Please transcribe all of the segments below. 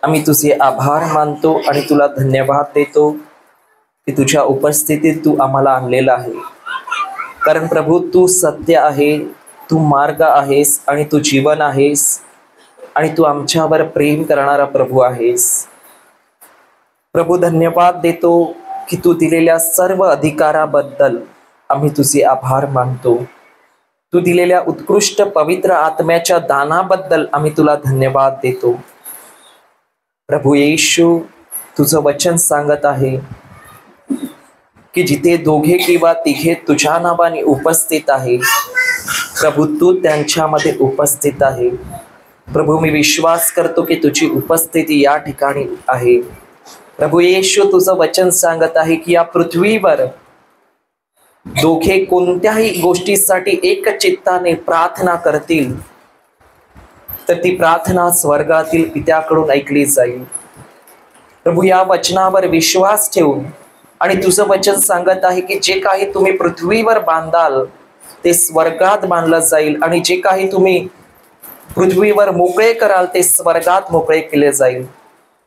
आम्ही तुझे आभार मानतो आणि तुला धन्यवाद देतो की तुझ्या उपस्थितीत तू आम्हाला आणलेला आहे. कारण प्रभू तू सत्य आहे, तू मार्ग आहेस आणि तू जीवन आहेस आणि तू आमच्यावर प्रेम करणारा प्रभू आहेस. प्रभू धन्यवाद देतो की तू दिलेल्या सर्व अधिकाराबद्दल आम्ही तुझे आभार मानतो. तू दिलेल्या उत्कृष्ट पवित्र आत्म्याच्या दानाबद्दल आम्ही तुला धन्यवाद देतो. प्रभू येशू, तुझं वचन सांगत आहे की जिथे दोघे किंवा तिघे तुझ्या नावाने उपस्थित आहे प्रभू तू त्यांच्यामध्ये उपस्थित आहे. प्रभू मी विश्वास करतो की तुझी उपस्थिती या ठिकाणी आहे. प्रभू येशू, तुझं वचन सांगत आहे की या पृथ्वीवर दोघे कोणत्याही गोष्टीसाठी एक चित्ताने प्रार्थना करतील तर ती प्रार्थना स्वर्गातील पित्याकडून ऐकली जाईल. प्रभू या वचनावर विश्वास ठेवून आणि तुझं वचन सांगत आहे की जे काही तुम्ही पृथ्वीवर बांधाल ते स्वर्गात बांधलं जाईल आणि जे काही तुम्ही पृथ्वीवर मोकळे कराल ते स्वर्गात मोकळे केले जाईल.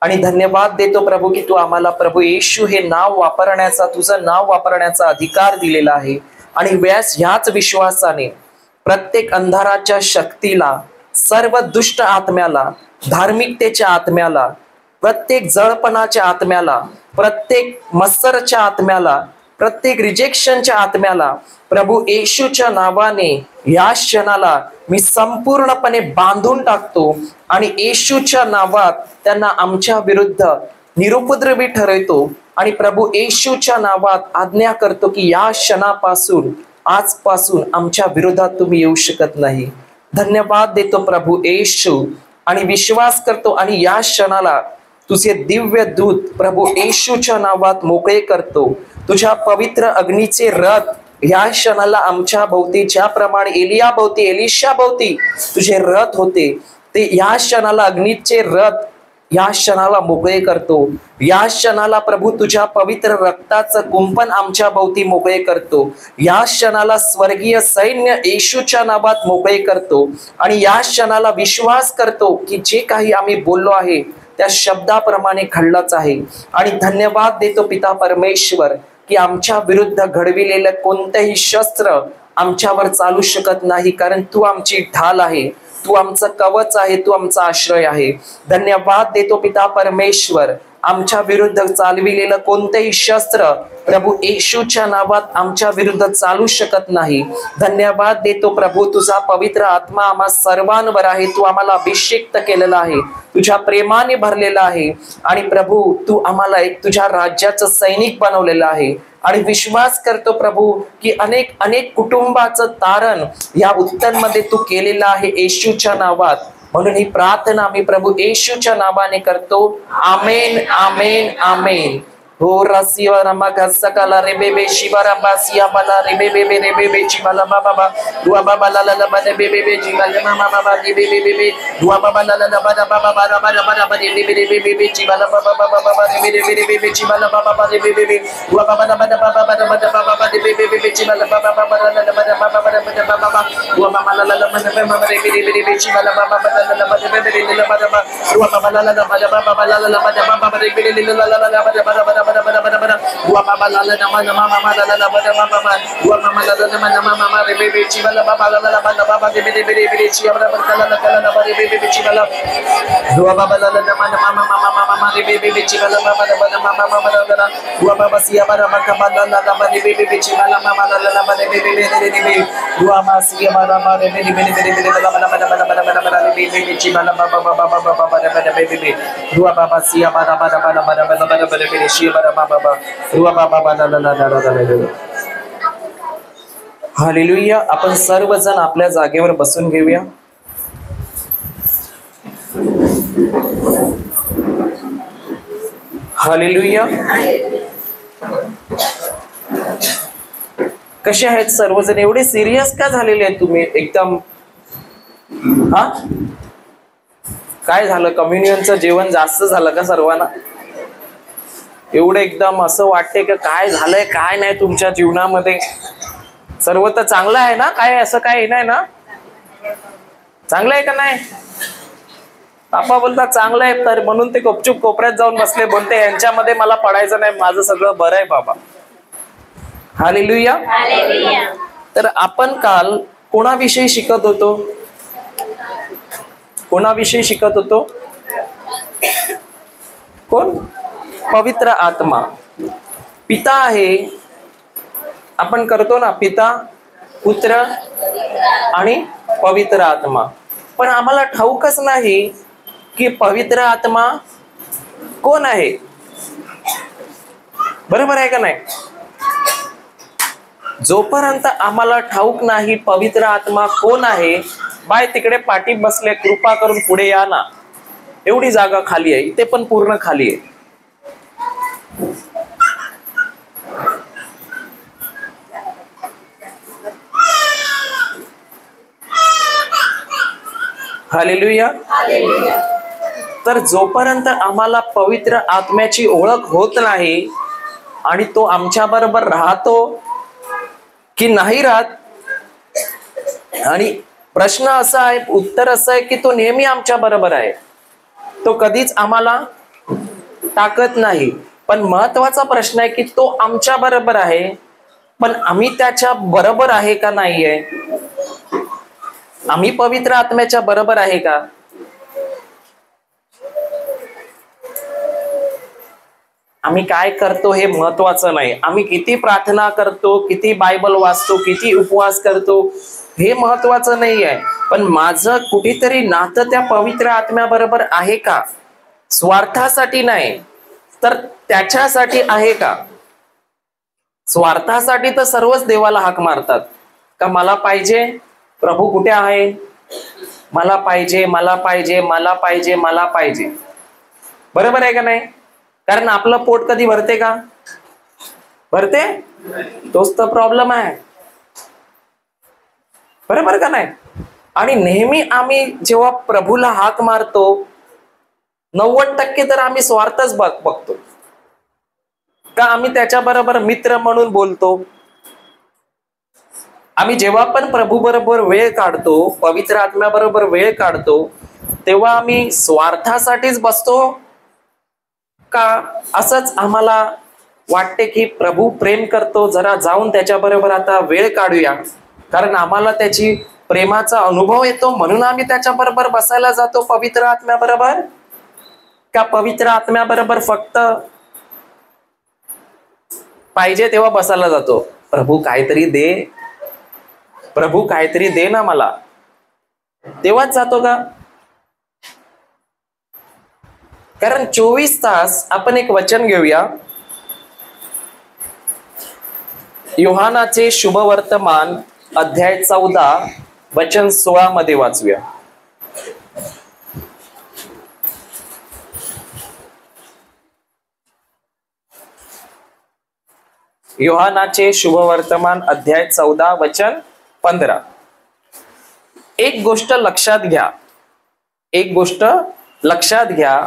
आणि धन्यवाद देतो प्रभू की तू आम्हाला प्रभू येशू हे नाव वापरण्याचा, तुझं नाव वापरण्याचा अधिकार दिलेला आहे. आणि ह्याच विश्वासाने प्रत्येक अंधाराच्या शक्तीला, सर्व दुष्ट आत्म्याला, धार्मिकतेच्या आत्म्याला, प्रत्येक जळपणाच्या आत्म्याला, प्रत्येक मत्सरच्या आत्म्याला, प्रत्येक रिजेक्शनच्या आत्म्याला प्रभू येशूच्या नावाने या क्षणाला मी संपूर्णपणे बांधून टाकतो आणि येशूच्या नावात त्यांना आमच्या विरुद्ध निरुपद्रवी ठरवतो. आणि प्रभू येशूच्या नावात आज्ञा करतो की या क्षणापासून, आजपासून आमच्या विरोधात तुम्ही येऊ शकत नाही. धन्यवाद देतो प्रभू येशू आणि विश्वास करतो आणि या क्षणाला तुझे दिव्य दूत प्रभू येशूच्या नावात मोकळे करतो. तुझ्या पवित्र अग्नीचे रथ या क्षणाला आमच्या भोवती, ज्याप्रमाणे एलिया भोवती, एलिशा भोवती तुझे रथ होते, ते या क्षणाला अग्नीचे रथ या क्षणाला मोकळे करतो. या क्षणाला प्रभू तुझ्या पवित्र रक्ताचं कुंपण आमच्या भोवती मोकळे करतो. या क्षणाला स्वर्गीय सैन्य येशूच्या नावात मोकळे करतो. आणि या क्षणाला विश्वास करतो की जे काही आम्ही बोललो आहे त्या शब्दाप्रमाणे घडलंच आहे. आणि धन्यवाद देतो पिता परमेश्वर की आमच्या विरुद्ध घडविलेलं कोणतंही शस्त्र आमच्यावर चालू शकत नाही, कारण तू आमची ढाल आहे, तू आमचं कवच आहे, तू आमचा आश्रय आहे. धन्यवाद देतो पिता परमेश्वर, आमच्या विरुद्ध चालविलेलं कोणतेही शस्त्र प्रभू येशूच्या नावात आमच्या विरुद्ध चालू शकत नाही. धन्यवाद देतो प्रभू, तुझा पवित्र आत्मा आम्हा सर्वांवर आहे. तू आम्हाला अभिषेक्त केलेला आहे, तुझ्या प्रेमाने भरलेला आहे. आणि प्रभू तू आम्हाला एक तुझ्या राज्याचं सैनिक बनवलेलं आहे. आणि विश्वास करतो प्रभू की अनेक अनेक कुटुंबाचं तारण या उत्तरमध्ये तू केलेलं आहे येशूच्या नावात. म्हणून ही प्रार्थना आम्ही प्रभू येशूच्या नावाने करतो. आमेन, आमेन, आमेन. हो रसिया रमा घसकाला रे बेबे शिवारा बासिया बाला रे बेबे रे बेबे चिमाला बाबा दुआ बाबा ला ला बा रे बेबे चिमाला मामा बाबा रे बेबे बेबे दुआ बाबा ला ला बा बाबा बाबा बाबा बा रे बेबे बेबे चिमाला बाबा बाबा बाबा रे बेबे चिमाला बाबा बाबा रे बेबे दुआ बाबा ला बाबा बाबा बाबा रे बेबे चिमाला बाबा बाबा ला ला बाबा बाबा बाबा दुआ बाबा ला ला बाबा रे बेबे चिमाला बाबा बाबा ला ला बेबे ला बाबा दुआ बाबा ला ला बाबा ला ला बाबा रे बेबे ला ला बाबा Dua mama la la nama nama mama la la la mama dua mama la la nama nama mama re bebe chivala baba la la baba baba re bebe bebe chivala baba la la la re bebe chivala dua baba la la nama nama mama mama re bebe chivala baba la la mama mama la la dua baba siya bara baba la la la re bebe chivala mama la la la re bebe bebe dua mama siya bara re bebe la la la re bebe chivala baba baba baba re bebe dua baba siya bara bara re bebe chiya bara hallelujah. आपण सर्वजण आपल्या जागेवर बसून घेऊया. Hallelujah. कसे आहेत सर्वजण? एवढे सिरियस का झालेले आहेत तुम्ही एकदम? हा, काय झालं? कम्युनियनचं जेवण जास्त झालं का सर्वांना? एवढं एकदम असं वाटते का काय झालंय काय नाही तुमच्या जीवनामध्ये? सर्व तर चांगलं आहे ना? काय असं काय नाही ना? चांगलं आहे का नाही? आपा बोलतात चांगलं आहे, तर म्हणून ते गुपचूप कोपऱ्यात जाऊन बसले, बोलते यांच्यामध्ये मला पडायचं नाही, माझं सगळं बरं आहे बाबा. हालेलुया. तर आपण काल कोणाविषयी शिकत होतो? कोणाविषयी शिकत होतो? कोण? पवित्र आत्मा. पिता आहे, आपण करतो ना, पिता, पुत्र आणि पवित्र आत्मा. पण आम्हाला ठाऊकच नाही की पवित्र आत्मा कोण आहे. बरोबर आहे का नाही? जोपर्यंत आम्हाला ठाऊक नाही पवित्र आत्मा कोण आहे, बाय तिकडे पाठी बसले, कृपा करून पुढे या ना, एवढी जागा खाली आहे, इथे पण पूर्ण खाली आहे. हालेलुया. तर जोपर्यंत आम्हाला पवित्र आत्म्याची ओळख होत नाही आणि तो आमच्या बरोबर राहतो की नाही राहत, आणि प्रश्न असा आहे, उत्तर असं आहे की तो नेहमी आमच्या बरोबर आहे, तो कधीच आम्हाला टाकत नाही. पण महत्वाचा प्रश्न आहे की तो आमच्या बरोबर आहे, पण आम्ही त्याच्या बरोबर आहे का नाहीये? आम्ही पवित्र आत्म्याच्या बरोबर आहे का? आम्ही काय करतो हे महत्वाचं नाही. आम्ही किती प्रार्थना करतो, किती बायबल वाचतो, किती उपवास करतो, हे महत्वाचं नाही आहे. पण माझं कुठेतरी नातं त्या पवित्र आत्म्याबरोबर आहे का? स्वार्थासाठी नाही, तर त्याच्यासाठी आहे का? स्वार्थासाठी तर सर्वच देवाला हाक मारतात का मला पाहिजे, प्रभू कुठे आहे, मला पाहिजे, मला पाहिजे, मला पाहिजे, मला पाहिजे. बरोबर आहे का नाही? कारण आपलं पोट कधी भरते का? भरते? तोच तर प्रॉब्लेम आहे. बरोबर का नाही? आणि नेहमी आम्ही जेव्हा प्रभूला हाक मारतो, 90% तर आम्ही स्वार्थच बघतो का आम्ही त्याच्या बरोबर मित्र म्हणून बोलतो. आम्ही जेव्हा पण प्रभू बरोबर वेळ काढतो, पवित्र आत्म्याबरोबर वेळ काढतो, तेव्हा आम्ही स्वार्थासाठीच बसतो का असंच आम्हाला वाटते की प्रभू प्रेम करतो, जरा जाऊन त्याच्या बरोबर आता वेळ काढूया, कारण आम्हाला त्याची प्रेमाचा अनुभव येतो म्हणून आम्ही त्याच्या बरोबर बसायला जातो पवित्र आत्म्याबरोबर? का पवित्र आत्म्याबरोबर फक्त पाहिजे तेव्हा बसायला जातो, प्रभू काहीतरी दे, प्रभू काहीतरी दे ना मला, तेव्हाच जातो का? कारण 24 तास आपण एक वचन घेऊया, योहानाचे शुभवर्तमान अध्याय 14 वचन 16 मध्ये वाचूया. योहानाचे शुभवर्तमान अध्याय 14 वचन 15. एक गोष्ट लक्षात घ्या, एक गोष्ट लक्षात घ्या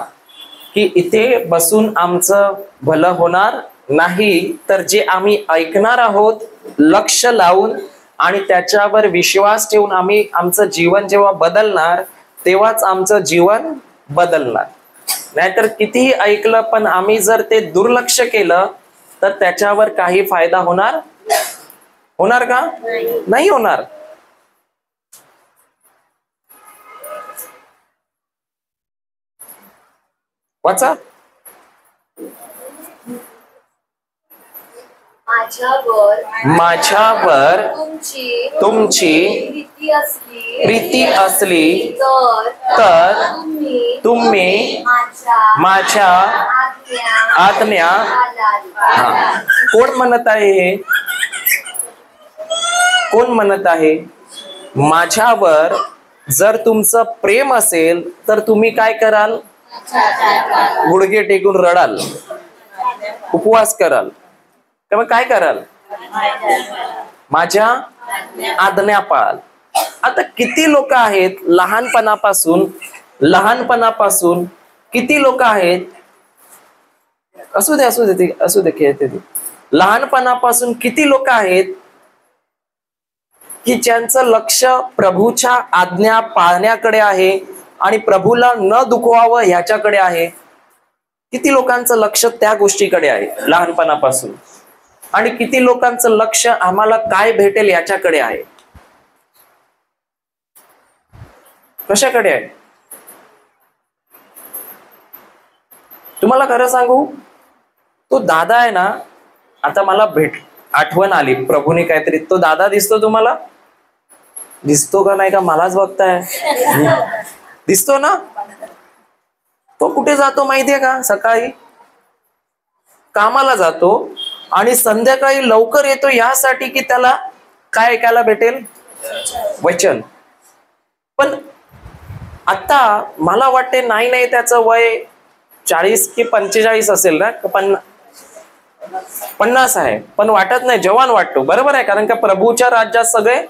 की इथे बसून आमचं भलं होणार नाही, तर जे आम्ही ऐकणार आहोत लक्ष लावून आणि त्याच्यावर विश्वास ठेवून आम्ही आमचं जीवन जेव्हा बदलणार तेव्हाच आमचं जीवन बदलणार. नाहीतर कितीही ऐकलं पण आम्ही जर ते दुर्लक्ष केलं तर त्याच्यावर काही फायदा होणार का? नाही होणार. वाचा. माझ्यावर तुमची प्रीती असली तर तुम्ही माझ्या आज्ञा. कोण म्हणत आहे हे? कोण म्हणत आहे? माझ्यावर जर तुमचं प्रेम असेल तर तुम्ही काय कराल? गुडघे टेकून रडाल, उपवास कराल, तेव्हा काय कराल? माझ्या आज्ञा पाळाल. आता किती लोक आहेत लहानपणापासून किती लोक आहेत, असू दे लहानपणापासून किती लोक आहेत की ज्यांचं लक्ष प्रभूच्या आज्ञा पाळण्याकडे आहे, आणि प्रभूला न दुखवावं ह्याच्याकडे आहे. किती लोकांचं लक्ष त्या गोष्टीकडे आहे लहानपणापासून, आणि किती लोकांचं लक्ष आम्हाला काय भेटेल याच्याकडे आहे. कशाकडे आहे? तुम्हाला खरं सांगू, तो दादा आहे ना, आता मला आठवण आली, प्रभूने काहीतरी, तो दादा दिसतो तुम्हाला? दिसतो का नाही का मलाच बघताय? दिसतो ना? तो कुठे जातो माहितीये का? सकाळी कामाला जातो आणि संध्याकाळी लवकर येतो यासाठी की त्याला काय ऐकायला भेटेल? वचन. पण आता मला वाटते नाही त्याचं वय 40 की 45 असेल ना, 50 आहे, पण वाटत नाही, जवान वाटतो. बरोबर आहे, कारण का प्रभूच्या राज्यात सगळे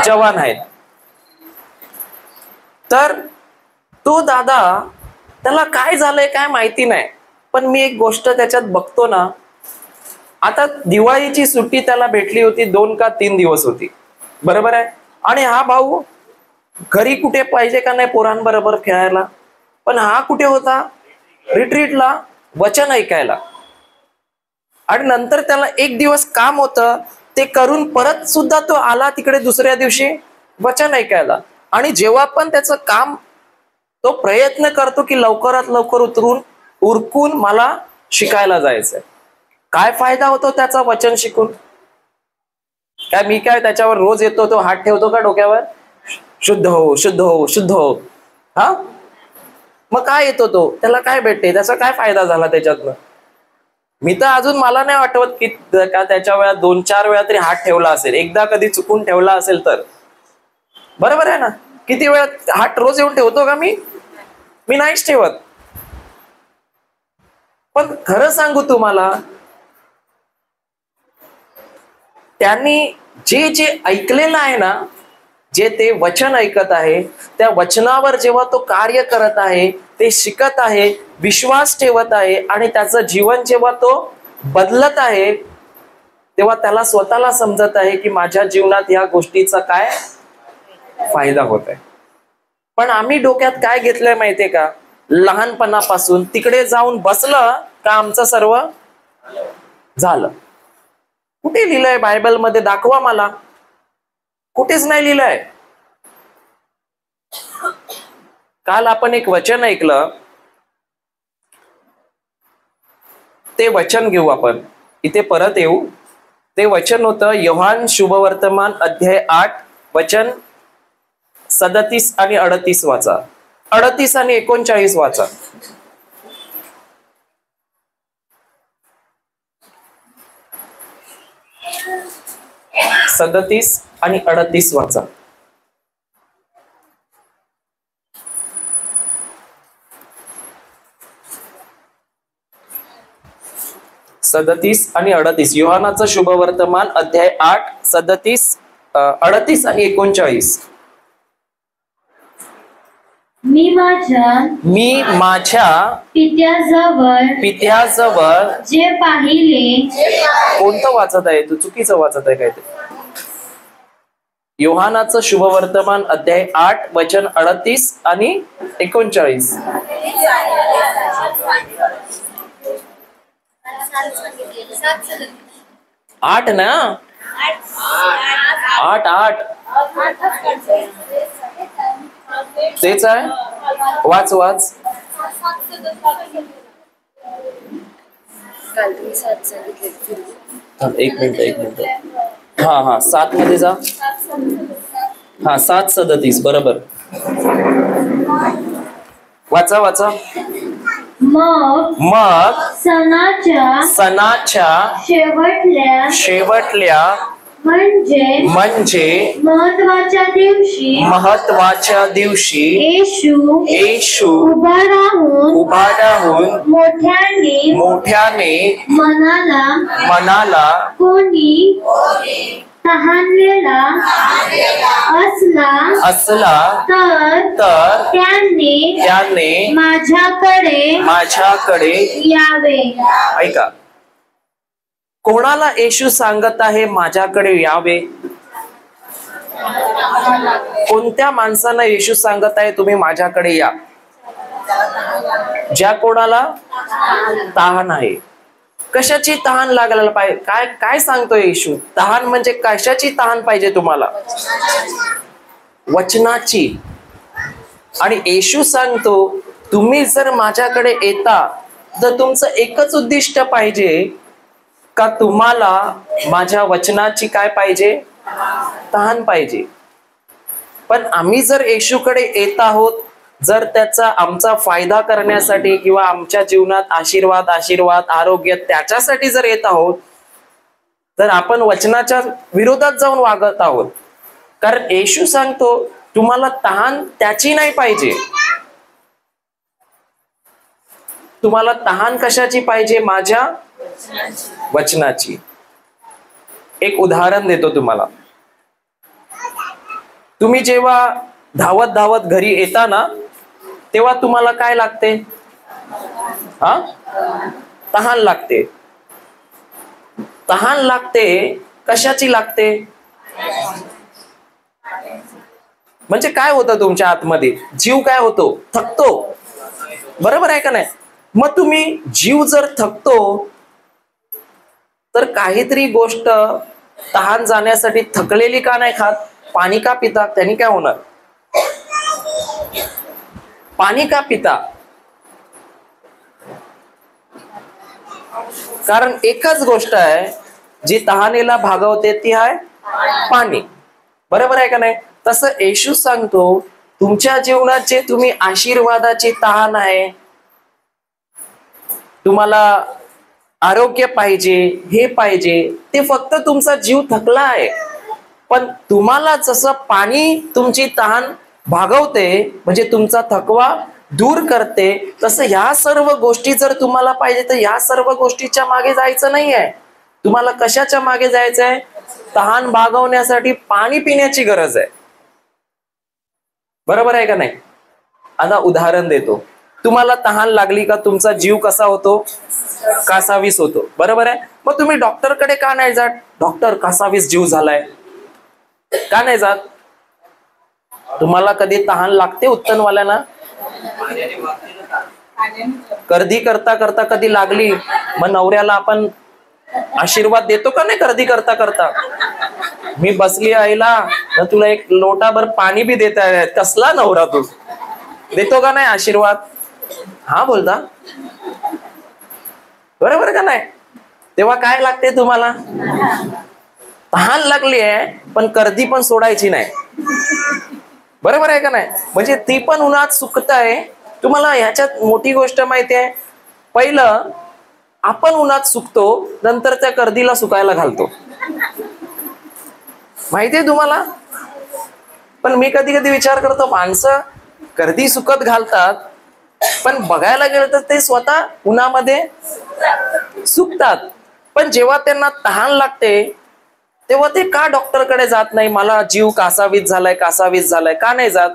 जवान आहेत. तर तो दादा, त्याला काय झालंय काय माहिती नाही, पण मी एक गोष्ट त्याच्यात बघतो ना, आता दिवाळीची सुट्टी त्याला भेटली होती, 2 का 3 दिवस होती. बरोबर आहे, आणि हा भाऊ घरी कुठे पाहिजे का नाही पोरांबरोबर खेळायला, पण हा कुठे होता? रिट्रीटला, वचन ऐकायला. आणि नंतर त्याला एक दिवस काम होतं, ते करून परत सुद्धा तो आला तिकडे दुसऱ्या दिवशी वचन ऐकायला. आणि जेव्हा पण त्याचं काम, तो प्रयत्न करतो की लवकरात लवकर उरकून मला शिकायला जायचंय. काय फायदा होतो त्याचा वचन शिकून? काय मी काय त्याच्यावर रोज येतो, तो हात ठेवतो का डोक्यावर? शुद्ध हो, शुद्ध हो, शुद्ध हो. हा, मग काय येतो तो? त्याला काय भेटते? त्याचा काय फायदा झाला त्याच्यातनं? मी तर अजून मला नाही आठवत की का त्याच्या वेळा 2-4 वेळा तरी हात ठेवला असेल. एकदा कधी चुकून ठेवला असेल तर. बरोबर आहे ना? किती वेळा हात रोज येऊन ठेवतो का मी? मी नाहीच ठेवत. पण खरं सांगू तुम्हाला, त्यांनी जे ऐकलेलं आहे ना, जे ते वचन ऐकत आहे, त्या वचनावर जेव्हा तो कार्य करत आहे, ते शिकत आहे, विश्वास ठेवत आहे, आणि त्याचं जीवन जेव्हा तो बदलत आहे, तेव्हा त्याला स्वतःला समजत आहे की माझ्या जीवनात या गोष्टीचा काय फायदा होत आहे. पण आम्ही डोक्यात काय घेतलंय माहितीये का? लहानपणापासून तिकडे जाऊन बसलं का आमचं सर्व झालं. कुठे लिहिलंय बायबलमध्ये? दाखवा मला. कुठेच नाही लिहिलंय. काल आपण एक वचन ऐकलं, ते वचन घेऊ आपण. इथे परत येऊ. ते वचन होतं योहान शुभवर्तमान अध्याय 8 वचन 37 आणि 38 वाचा. 38 आणि 39 वाचा. 37 आणि 38 वाचा. सदतीस आणि 38 योहानाचं शुभवर्तमान अध्याय 8 37 38 आणि 39. मी माझ्या पित्याजवळ जे पाहिले. कोणतं वाचत आहे तू? चुकीचं वाचत आहे काहीतरी. योहानाचं शुभवर्तमान अध्याय 8 वचन 38 आणि 39. 8 ना? 8 तेच आहे. वाच. एक मिनिट. हा 7 मध्ये जा. 7:37 बरोबर. वाचा. मग सणाच्या शेवटल्या म्हणजे महत्वाच्या दिवशी येशू उभा राहून मोठ्याने म्हणाला, कोणी तहानलेला असला तर त्याने माझ्याकडे यावे. ऐका, कोणाला येशू सांगत आहे माझ्याकडे यावे? कोणत्या माणसानं येशू सांगत आहे तुम्ही माझ्याकडे या? ज्या कोणाला तहान आहे. कशाची तहान लागायला पाहिजे? काय काय सांगतोय येशू? तहान म्हणजे कशाची तहान पाहिजे तुम्हाला? वचनाची. आणि येशू सांगतो तुम्ही जर माझ्याकडे येता तर तुमचं एकच उद्दिष्ट पाहिजे का तुम्हाला माझ्या वचनाची काय पाहिजे? तहान पाहिजे. पण आम्ही जर येशूकडे येत आहोत जर त्याचा आमचा फायदा करण्यासाठी किंवा आमच्या जीवनात आशीर्वाद आशीर्वाद आरोग्य त्याच्यासाठी जर येत आहोत तर आपण वचनाच्या विरोधात जाऊन वागत आहोत. कारण येशू सांगतो तुम्हाला तहान त्याची नाही पाहिजे. तुम्हाला तहान कशाची पाहिजे? माझ्या वचनाची. एक उदाहरण देतो तुम्हाला. तुम्ही जेव्हा धावत धावत घरी येता ना तेव्हा तुम्हाला काय लागते? तहान लागते. तहान लागते कशाची लागते? म्हणजे काय होतं तुमच्या आतमध्ये? जीव काय होतो? थकतो. बरोबर आहे का नाही? मग तुम्ही जीव जर थकतो तर काहीतरी गोष्ट तहान जाण्यासाठी थकलेली का नाही खात? पाणी का पिता? त्यांनी काय होणार? पाणी का पिता? कारण एकच गोष्ट आहे जी तहानेला भागवते ती आहे पाणी. बरोबर आहे का नाही? तसं येशू सांगतो तुमच्या जीवनात जे तुम्ही आशीर्वादाची तहान आहे, तुम्हाला आरोग्य पाहिजे, हे पाहिजे, ते फक्त तुमचा जीव थकला आहे. पण तुम्हाला जसं पाणी तुमची तहान भागवते म्हणजे तुमचा थकवा दूर करते तसं ह्या सर्व गोष्टी जर तुम्हाला पाहिजे तर ह्या सर्व गोष्टीच्या मागे जायचं नाहीये. तुम्हाला कशाच्या मागे जायचंय? तहान भागवण्यासाठी पाणी पिण्याची गरज आहे. बरोबर आहे का नाही? आता उदाहरण देतो. तुम्हाला तहान लागली का तुमचा जीव कसा होतो? कासावीस होतो. बरोबर आहे? मग तुम्ही डॉक्टरकडे का नाही जात? डॉक्टर कासावीस जीव झालाय. का नाही जात? तुम्हाला कधी तहान लागते उत्तनवाल्यांना? कर्दी करता करता कधी लागली मग नवऱ्याला आपण आशीर्वाद देतो का नाही? कर्दी करता करता मी बसली आईला तर तुला एक लोटाभर पाणी बी देता आहे. कसला नवरा तू? देतो का नाही आशीर्वाद? हा बोलता. बरोबर का नाही? तेव्हा काय लागते तुम्हाला? तहान लागली आहे पण कर्दी पण सोडायची नाही. बरोबर आहे का नाही? म्हणजे ती पण उन्हात सुकत आहे. तुम्हाला ह्याच्यात मोठी गोष्ट माहिती आहे? पहिलं आपण उन्हात सुकतो नंतर त्या कर्दीला सुकायला घालतो. माहितीये तुम्हाला? पण मी कधी कधी विचार करतो माणसं कर्दी सुकत घालतात पण बघायला गेलं तर ते स्वतः उन्हामध्ये सुकतात. पण जेव्हा त्यांना तहान लागते तेव्हा ते का डॉक्टरकडे जात नाही? मला जीव कासावीस झालाय कासावीस झालाय. का नाही जात?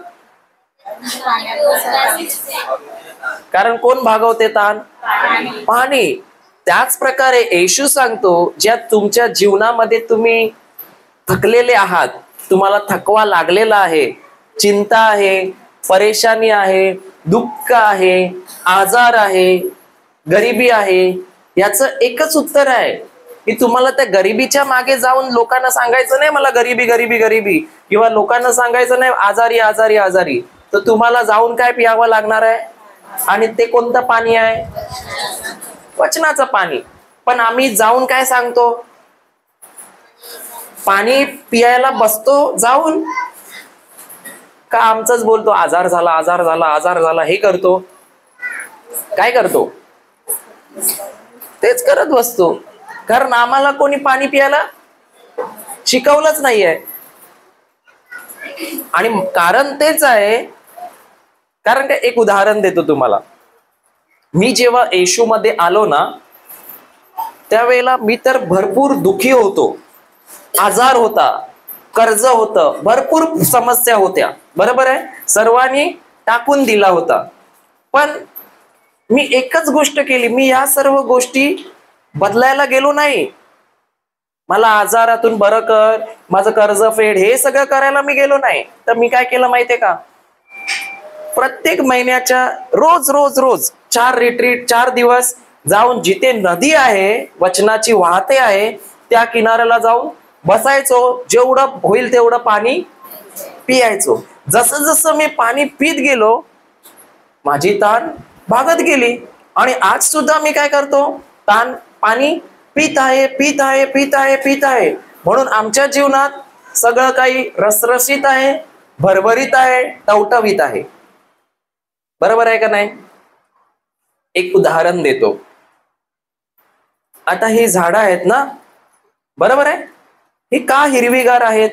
कारण कोण भागवते तहान? पाणी. त्याच प्रकारे येशू सांगतो ज्या तुमच्या जीवनामध्ये तुम्ही थकलेले आहात, तुम्हाला थकवा लागलेला आहे, चिंता आहे, परेशानी आहे, दुःख आहे, आजार आहे, गरिबी आहे, याचं एकच उत्तर आहे की तुम्हाला त्या गरिबीच्या मागे जाऊन लोकांना सांगायचं नाही मला गरिबी गरिबी गरिबी किंवा लोकांना सांगायचं नाही आजारी आजारी आजारी. तर तुम्हाला जाऊन काय पियावं लागणार आहे? आणि ते कोणतं पाणी आहे? वचनाचं पाणी. पण आम्ही जाऊन काय सांगतो? पाणी पियायला बसतो जाऊन का आमचंच बोलतो आजार झाला आजार झाला आजार झाला हे करतो. काय करतो? तेच करत बसतो. कारण आम्हाला कोणी पाणी पियाला शिकवलंच नाहीये. आणि कारण तेच आहे. कारण काय? एक उदाहरण देतो तुम्हाला. मी जेव्हा येशू मध्ये आलो ना त्यावेळेला मी तर भरपूर दुखी होतो, आजार होता, कर्ज होतं, भरपूर समस्या होत्या. बरोबर आहे? सर्वांनी टाकून दिला होता. पण मी एकच गोष्ट केली. मी या सर्व गोष्टी बदलायला गेलो नाही. मला आजारातून बरं कर, माझं कर्ज फेड, हे सगळं करायला मी गेलो नाही. तर मी काय केलं माहितीये का, प्रत्येक महिन्याच्या रोज रोज रोज 4 रिट्रीट, 4 दिवस जाऊन जिथे नदी आहे वचनाची वाहते आहे त्या किनाऱ्याला जाऊन बसायचो, जेवढं होईल तेवढं पाणी पियायचो. जसं जसं मी पाणी पीत गेलो माझी ताण भागत गेली. आणि आज सुद्धा मी काय करतो, ताण पाणी पित आहे पित आहे पित आहे पित आहे. म्हणून आमच्या जीवनात सगळं काही रसरशीत आहे, भरभरीत आहे, टवटवीत आहे. बरोबर आहे का नाही? एक उदाहरण देतो. आता ही झाडं आहेत ना, बरोबर आहे, ही का हिरवीगार आहेत?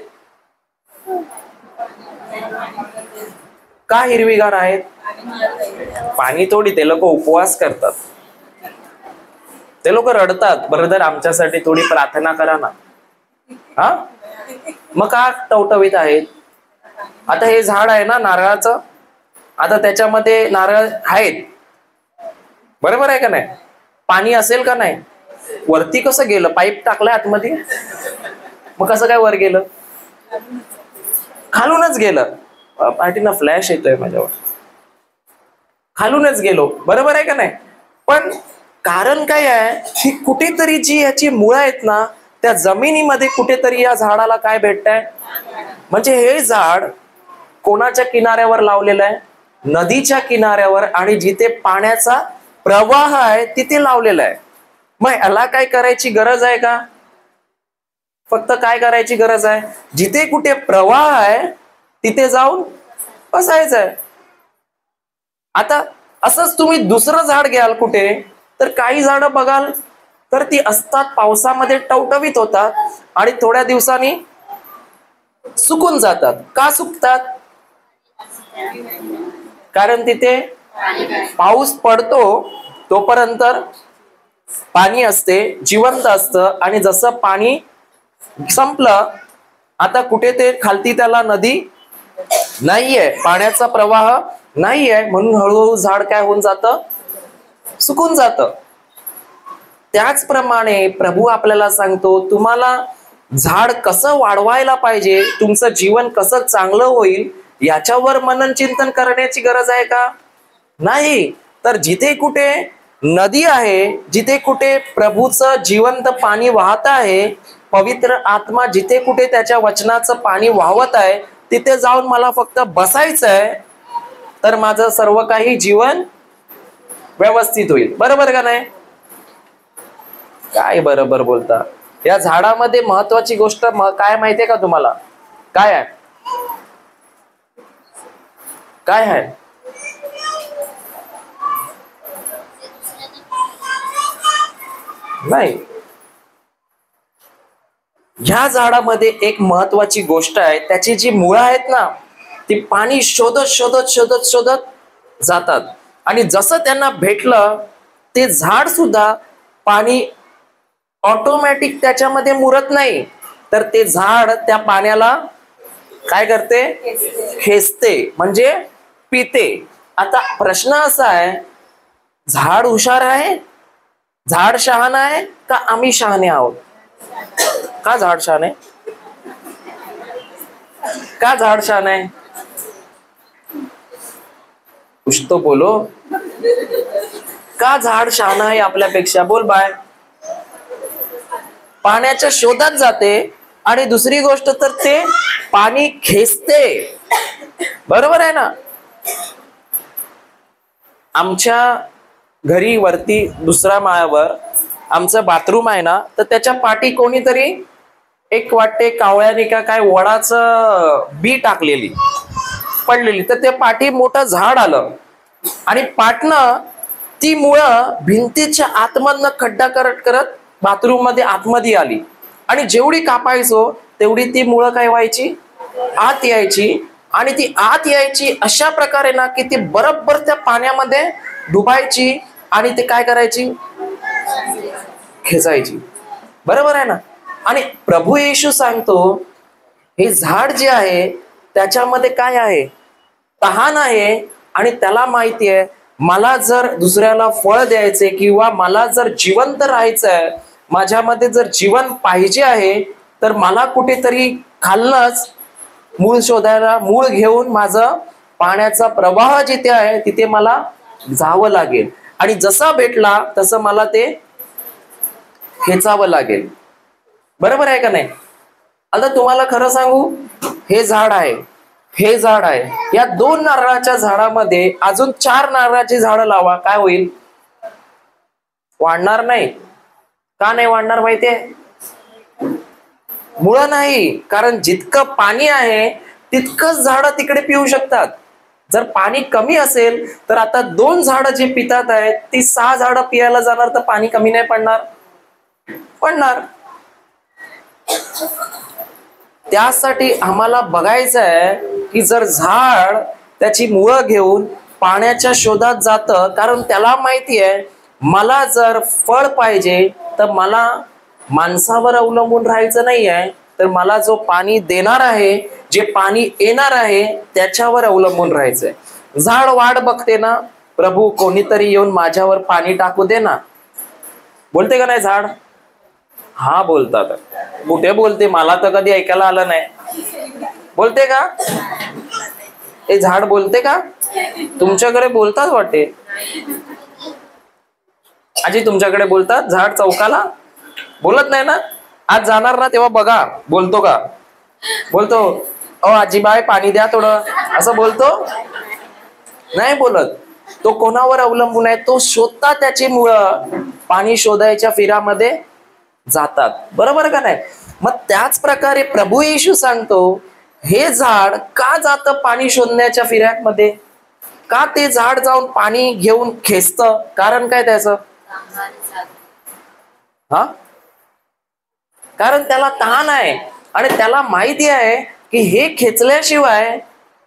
का हिरवीगार आहेत? पाणी थोडी, ते लोक उपवास करतात, ते लोक रडतात, ब्रदर आमच्यासाठी थोडी प्रार्थना करा ना. हा, मग का टवटवीत आहेत? आता हे झाड आहे ना नारळाचं, आता त्याच्यामध्ये नारळ आहेत, बरोबर आहे का नाही? पाणी असेल का नाही? वरती कसं गेलं? पाईप टाकलाय आतमध्ये, मग कसं काय वर गेलं? खालूनच गेलं. पार्टीना फ्लॅश येतोय माझ्यावर. खालूनच गेलो, बरोबर आहे का नाही? पण कारण काय आहे की कुठेतरी जी याची मुळं आहेत ना, त्या जमिनीमध्ये कुठेतरी या झाडाला काय भेटतंय, म्हणजे हे झाड कोणाच्या किनाऱ्यावर लावलेलं आहे? नदीच्या किनाऱ्यावर, आणि जिथे पाण्याचा प्रवाह आहे तिथे लावलेला आहे. मग याला काय करायची गरज आहे का? फक्त काय करायची गरज आहे, जिथे कुठे प्रवाह आहे तिथे जाऊन बसायचंय. आता असंच तुम्ही दुसरं झाड घ्याल कुठे, तर काही झाडं बघाल तर ती असतात पावसामध्ये टवटवीत होतात आणि थोड्या दिवसांनी सुकून जातात. का सुकतात? कारण तिथे पाऊस पडतो तोपर्यंत पाणी असते, जिवंत असतं, आणि जसं पाणी संपलं, आता कुठे ते खालती त्याला नदी नाहीये, पाण्याचा प्रवाह नाहीये, म्हणून हळूहळू झाड काय होऊन जातं, सुकून जातं. त्याचप्रमाणे प्रभू आपल्याला सांगतो, तुम्हाला झाड कसं वाढवायला पाहिजे, तुमचं जीवन कसं चांगलं होईल याच्यावर मनन चिंतन करण्याची गरज आहे का? नाही. तर जिथे कुठे नदी आहे, जिथे कुठे प्रभूचं जिवंत पाणी वाहत आहे, पवित्र आत्मा जिथे कुठे त्याच्या वचनाचं पाणी वाहवत आहे, तिथे जाऊन मला फक्त बसायचंय, तर माझं सर्व काही जीवन व्यवस्थित होईल. बरोबर का नाही? काय बरोबर बोलता? या झाडामध्ये महत्वाची गोष्ट काय माहितीये का तुम्हाला? काय आहे? काय आहे? नाही. ह्या झाडामध्ये एक महत्वाची गोष्ट आहे, त्याची जी मुळं आहेत ना, ती पाणी शोधत शोधत शोधत शोधत जातात, आणि जसं त्यांना भेटलं ते झाड सुद्धा पाणी ऑटोमॅटिक त्याच्यामध्ये मुरत नाही, तर ते झाड त्या पाण्याला काय करते? खेचते, म्हणजे पिते. आता प्रश्न असा आहे, झाड हुशार आहे, झाड शहाणा आहे का आम्ही शहाणे आहोत? का झाड शहाणे? का झाड शहाणे आहे? कुछ तो बोलो. का झाड शहाणा आहे आपल्यापेक्षा? बोल बाय. पाण्याच्या शोधात जाते, आणि दुसरी गोष्ट तर ते पाणी खेचते. बरोबर आहे ना? आमच्या घरी वरती दुसऱ्या माळ्यावर आमचं बाथरूम आहे ना, तर त्याच्या पाठी कोणीतरी एक वाटते कावळ्याने का काय वडाचं बी टाकलेली पडलेली, तर ते पाठी मोठं झाड आलं, आणि पाटनं ती मुळं भिंतीच्या आतमधनं खड्डा करत करत बाथरूम मध्ये आतमध्ये आली, आणि जेवढी कापायचो तेवढी ती मुळं काय व्हायची? आत यायची, आणि ती आत यायची अशा प्रकारे ना की ती बरोबर त्या पाण्यामध्ये डुबायची, आणि ते काय करायची? खेचायची. बरोबर आहे ना? आणि प्रभू येशू सांगतो, हे झाड जे आहे त्याच्यामध्ये काय आहे? तहान आहे, आणि त्याला माहिती आहे मला जर दुसऱ्याला फळ द्यायचे किंवा मला जर जिवंत राहायचंय, माझ्यामध्ये जर जीवन पाहिजे आहे तर मला कुठेतरी खाल्लंच मूळ शोधायला, मूळ घेऊन माझं पाण्याचा प्रवाह जिथे आहे तिथे मला जावं लागेल आणि जसा भेटला तसं मला ते खेचावं लागेल. बरोबर आहे का नाही? आता तुम्हाला खरं सांगू, हे झाड आहे, हे झाड आहे, या 2 नारळाच्या झाडामध्ये अजून 4 नारळाची झाडं लावा, काय होईल? वाढणार नाही. का नाही वाढणार माहितीये? मुळं नाही. कारण जितकं पाणी आहे तितकंच झाडं तिकडे पिऊ शकतात. जर पाणी कमी असेल तर आता 2 झाडं जे पितात आहेत ती 6 झाडं पियाला जाणार, तर पाणी कमी नाही पडणार? पडणार. त्यासाठी आम्हाला बघायचं आहे की जर झाड त्याची मुळं घेऊन पाण्याच्या शोधात जातं, कारण त्याला माहिती आहे मला जर फळ पाहिजे तर मला माणसावर अवलंबून राहायचं नाही आहे, तर मला जो पाणी देणार आहे, जे पाणी येणार आहे त्याच्यावर अवलंबून राहायचंय. झाड वाट बघते ना, प्रभू कोणीतरी येऊन माझ्यावर पाणी टाकू दे ना. बोलते का नाही झाड? हा बोलतात. कुठे बोलते? मला तर कधी ऐकायला आलं नाही. बोलते का? हे झाड बोलते का? तुमच्याकडे बोलतात वाटते. आजी तुमच्याकडे बोलतात? झाड चौकाला बोलत नाही ना? आज जाणार ना तेव्हा बघा बोलतो का? बोलतो, ओ आजीबाई पाणी द्या थोडं, असं बोलतो? नाही बोलत. तो कोणावर अवलंबून आहे? तो शोधता त्याची मुळं पाणी शोधायच्या फिरामध्ये जातात. बरोबर का नाही? मग त्याच प्रकारे प्रभू येशू सांगतो, हे झाड का जातं पाणी शोधण्याच्या फिर्यामध्ये? का ते झाड जाऊन पाणी घेऊन खेचतं? कारण काय त्याचं? हा, कारण त्याला तहान आहे आणि त्याला माहिती आहे की हे खेचल्याशिवाय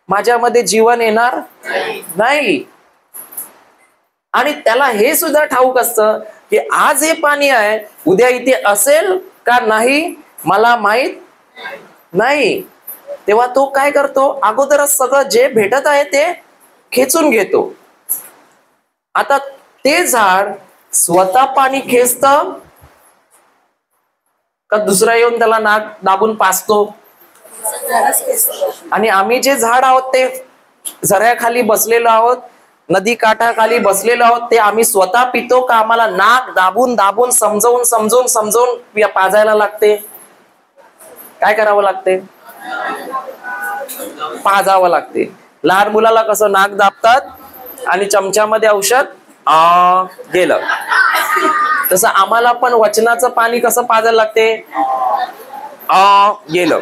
माझ्यामध्ये जीवन येणार नाही. आणि त्याला हे सुद्धा ठाऊक असतं की आज हे पाणी आहे, उद्या इथे असेल का नाही मला माहित नाही. तेव्हा तो काय करतो? अगोदरच सगळं जे भेटत आहे ते खेचून घेतो. आता ते झाड स्वतः पाणी खेचतं का दुसरा येऊन त्याला नाक दाबून पाजतो? आणि आम्ही जे झाड आहोत ते झऱ्याखाली बसलेलो आहोत, नदी काठाखाली बसलेलो आहोत, ते आम्ही स्वतः पितो का आम्हाला नाक दाबून दाबून समजावून समजावून समजावून पाजायला लागते? काय करावं लागते? पाजावं लागते. लहान मुलाला कसं नाक दाबतात आणि चमच्यामध्ये औषध गेलं, तसं आम्हाला पण वचनाचं पाणी कसं पाजायला लागते? गेलं.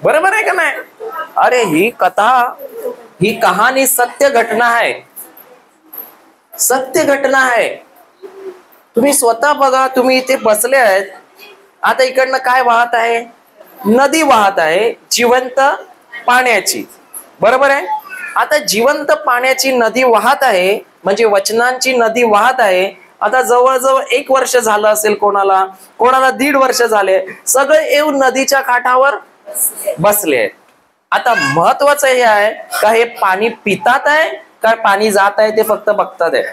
बरोबर आहे का नाही? अरे ही कथा, ही कहाणी सत्य घटना आहे. सत्य घटना आहे. तुम्ही स्वतः बघा. तुम्ही इथे बसले आहेत, आता इकडनं काय वाहत आहे? नदी वाहत आहे जिवंत पाण्याची. बरोबर आहे? आता जिवंत पाण्याची नदी वाहत आहे म्हणजे वचनांची नदी वाहत आहे. आता जवळजवळ 1 वर्ष झालं असेल, कोणाला कोणाला 1.5 वर्ष झाले, सगळे येऊन नदीच्या काठावर बसले आहेत. आता महत्वाचं हे आहे का हे पाणी पितात आहे का पाणी जात आहे ते फक्त बघतात आहे?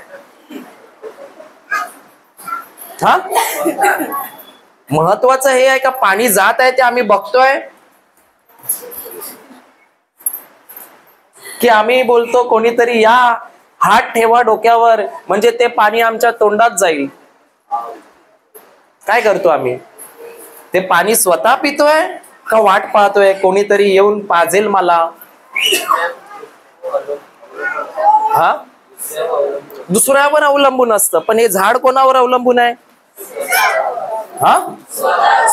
हा, महत्वाचं हे आहे का पाणी जात आहे ते आम्ही बघतोय की आम्ही बोलतो कोणीतरी या हात ठेवा डोक्यावर म्हणजे ते पाणी आमच्या तोंडात जाईल? काय करतो आम्ही? ते पाणी स्वतः पितोय का वाट पाहतोय कोणीतरी येऊन पाजेल मला? हा, दुसऱ्यावर अवलंबून असतं. पण हे झाड कोणावर अवलंबून आहे? हा,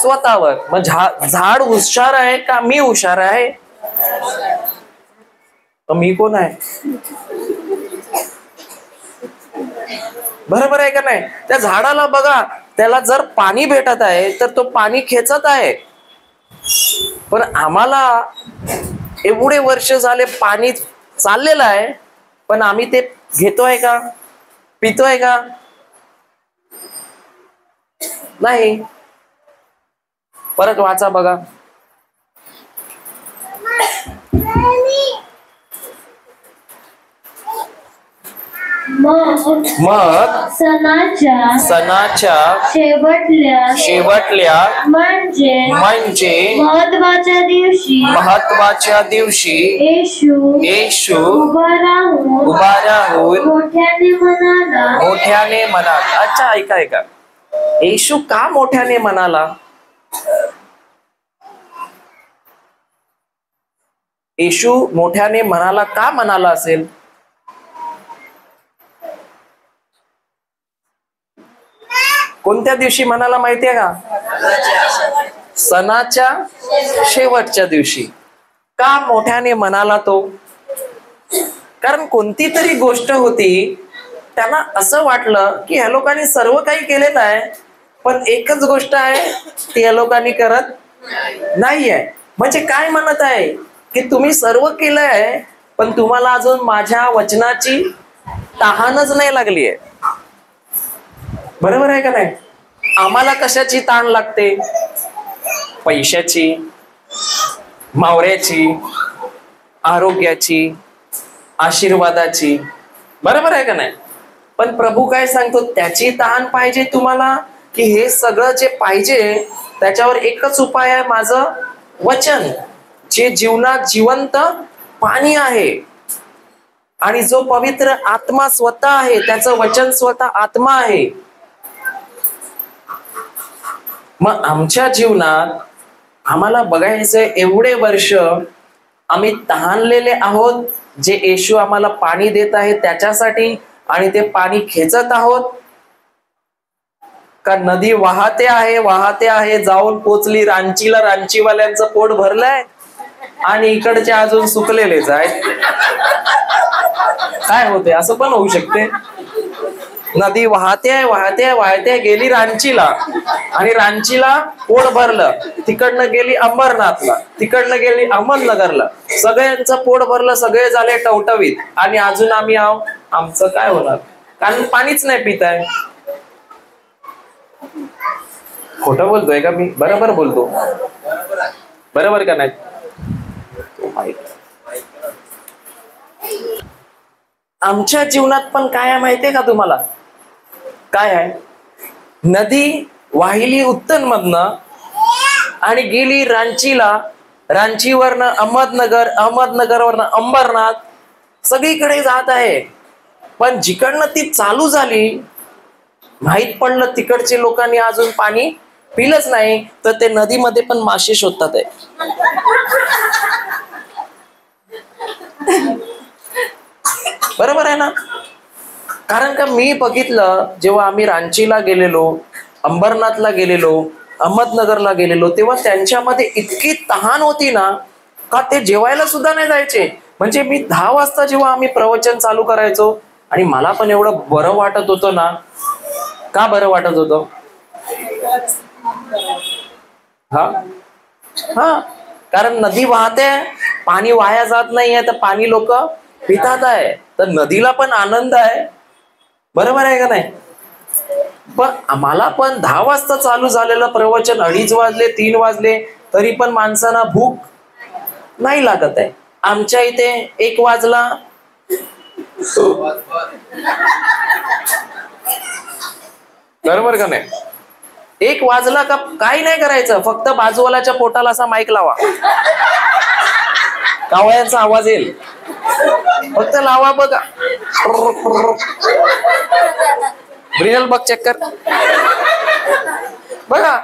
स्वतःवर. मग झाड हुशार आहे का मी हुशार आहे? मी कोण आहे? बरोबर आहे का नाही? त्या झाडाला बघा, त्याला जर पाणी भेटत आहे तर तो पाणी खेचत आहे. पण आम्हाला एवढे वर्ष झाले पाणी चाललेलं आहे, पण आम्ही ते घेतोय का? पितोय का? नाही. परत वाचा बघा. मग सणाच्या शेवटल्या म्हणजे महत्वाच्या दिवशी येशू उभा राहून मोठ्याने म्हणाला. अच्छा, ऐका, येशू का मोठ्याने म्हणाला? येशू मोठ्याने म्हणाला का म्हणाला असेल? कोणत्या दिवशी म्हणाला माहितीये का? सणाच्या शेवटच्या दिवशी. का मोठ्याने म्हणाला तो? कारण कोणती तरी गोष्ट होती, त्यांना असं वाटलं की ह्या लोकांनी सर्व काही केलेलं आहे, पण एकच गोष्ट आहे ती या लोकांनी करत नाहीये. म्हणजे काय म्हणत आहे की तुम्ही सर्व केलंय, पण तुम्हाला अजून माझ्या वचनाची तहानच नाही लागली आहे. बरोबर आहे का नाही? आम्हाला कशाची ताण लागते? पैशाची, मावऱ्याची, आरोग्याची, आशीर्वादाची. बरोबर आहे का नाही? पण प्रभू काय सांगतो? त्याची तहान पाहिजे तुम्हाला, की हे सगळं जे पाहिजे त्याच्यावर एकच उपाय आहे, माझं वचन, जे जीवनात जिवंत पाणी आहे. आणि जो पवित्र आत्मा स्वतः आहे, त्याचं वचन स्वतः आत्मा आहे. मग आमच्या जीवनात आम्हाला बघायचंय, एवढे वर्ष आम्ही तहानलेले आहोत, जे येशू आम्हाला पाणी देत आहे त्याच्यासाठी, आणि ते पाणी खेचत आहोत का नदी वाहते आहे जाऊन पोचली रांचीला, रांचीवाल्यांचं पोट भरलंय आणि इकडचे अजून सुकलेलेच आहेत? काय होते? असं पण होऊ शकते. नदी वाहते गेली रांचीला, आणि रांचीला पोट भरलं, तिकडनं गेली अंबरनाथला, तिकडनं गेली अहमदनगरला, सगळ्यांचं पोट भरलं, सगळे झाले टवटवीत, आणि अजून आम्ही आमचं काय होणार? कारण पाणीच नाही पित आहे. खोटं बोलतोय का मी? बरोबर बोलतो. बरोबर का नाही? आमच्या जीवनात पण काय आहे माहितीये का तुम्हाला? काय आहे? नदी वाहिली उत्तन मधनं आणि गेली रांचीला, रांचीवरनं अहमदनगर, अहमदनगरवरनं अंबरनाथ, सगळीकडे जात आहे. पण जिकडनं ती चालू झाली, माहित पडलं तिकडचे लोकांनी अजून पाणी पिलंच नाही, तर ते नदीमध्ये पण मासे शोधतात आहे. बरोबर आहे ना? कारण का मी बघितलं, जेव्हा आम्ही रांचीला गेलेलो, अंबरनाथला गेलेलो, अहमदनगरला गेलेलो, तेव्हा त्यांच्यामध्ये इतकी तहान होती ना, का ते जेवायला सुद्धा नाही जायचे. म्हणजे मी 10 वाजता जेव्हा आम्ही प्रवचन चालू करायचो, आणि मला पण एवढं बरं वाटत होतं ना. का बरं वाटत होतं? हा, कारण नदी वाहते, पाणी वाया जात नाहीये, तर पाणी लोक पितात आहे, तर नदीला पण आनंद आहे. बरोबर आहे का नाही? पण आम्हाला पण 10 वाजता चालू झालेलं प्रवचन 2:30 वाजले, 3 वाजले, तरी पण माणसांना भूक नाही लागत आहे. आमच्या इथे 1 वाजला, बरोबर का नाही? 1 वाजला का काही नाही करायचं, फक्त बाजूवाल्याच्या पोटाला असा माईक लावा, कावळ्यांचा आवाज येईल, फक्त लावा बघा. ब्रिनल बघ, चेक कर बघा.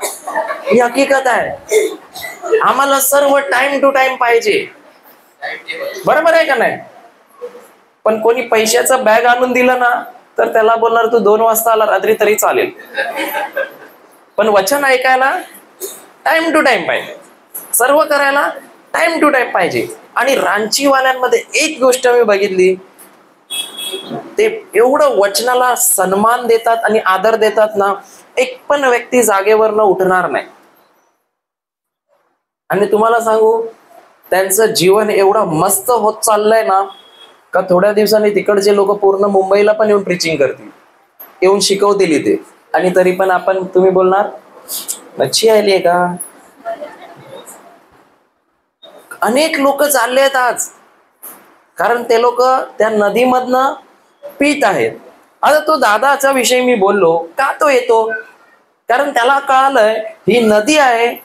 ही हकीकत आहे. आम्हाला सर्व टाइम टू टाइम पाहिजे. बरोबर आहे का नाही? पण कोणी पैशाचं बॅग आणून दिलं ना, तर त्याला बोलणार तू 2 वाजता आला रात्री तरी चालेल. पण वचन ऐकायला टाइम टू टाइम पाहिजे, सर्व करायला टाइम टू टाइम पाहिजे. आणि रांचीवाल्यांमध्ये एक गोष्ट मी बघितली, ते एवढं वचनाला सन्मान देतात आणि आदर देतात ना, एक पण व्यक्ती जागेवर उठणार नाही. आणि तुम्हाला सांगू, त्यांचं जीवन एवढं मस्त होत चाललंय ना, का थोड्या दिवसांनी तिकडचे लोक पूर्ण मुंबईला पण येऊन प्रीचिंग करतील, येऊन शिकवतील इथे. आणि तरी पण आपण, तुम्ही बोलणार मच्छी आली आहे का? अनेक लोक चालले आहेत आज, कारण ते लोक त्या नदीमधनं पित आहेत. आता तो दादाचा विषय मी बोललो का तो येतो, कारण त्याला कळालंय ही नदी आहे,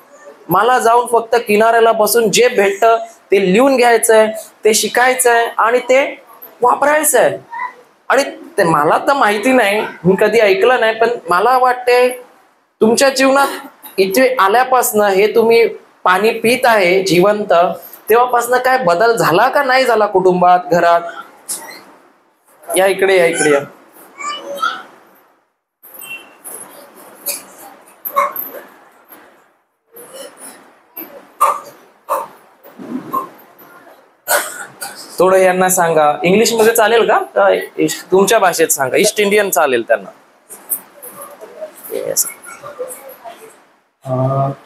मला जाऊन फक्त किनाऱ्याला बसून जे भेटतं ते लिहून घ्यायचंय, ते शिकायचंय आणि ते वापरायचंय. आणि ते मला तर माहिती नाही, मी कधी ऐकलं नाही, पण मला वाटते तुमच्या जीवनात इथे आल्यापासनं हे तुम्ही पाणी पित आहे जिवंत, तेव्हापासनं काय बदल झाला का नाही झाला कुटुंबात, घरात? या इकडे, या इकडे या. थोडं यांना सांगा, इंग्लिश मध्ये चालेल का, तुमच्या भाषेत सांगा, ईस्ट इंडियन चालेल त्यांना.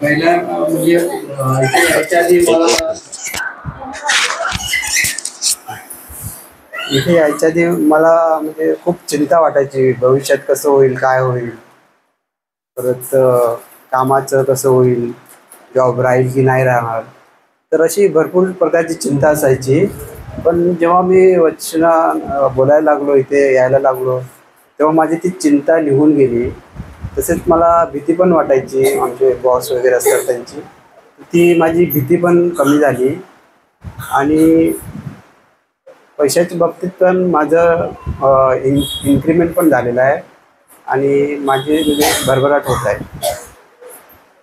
पहिल्या म्हणजे इथे यायच्या आधी मला म्हणजे खूप चिंता वाटायची, भविष्यात कसं होईल, काय होईल, परत कामाचं कसं होईल, जॉब राहील की नाही राहणार, तर अशी भरपूर प्रकारची चिंता असायची. पण जेव्हा मी वचना बोलायला लागलो, इथे यायला लागलो, तेव्हा माझी ती चिंता निघून गेली. तसेच मला भीती पण वाटायची, आमचे बॉस वगैरे असतात त्यांची, ती माझी भीती पण कमी झाली. आणि पैशाच्या बाबतीत पण माझं इन्क्रीमेंट पण झालेलं आहे आणि माझी म्हणजे भरभराट होत आहे.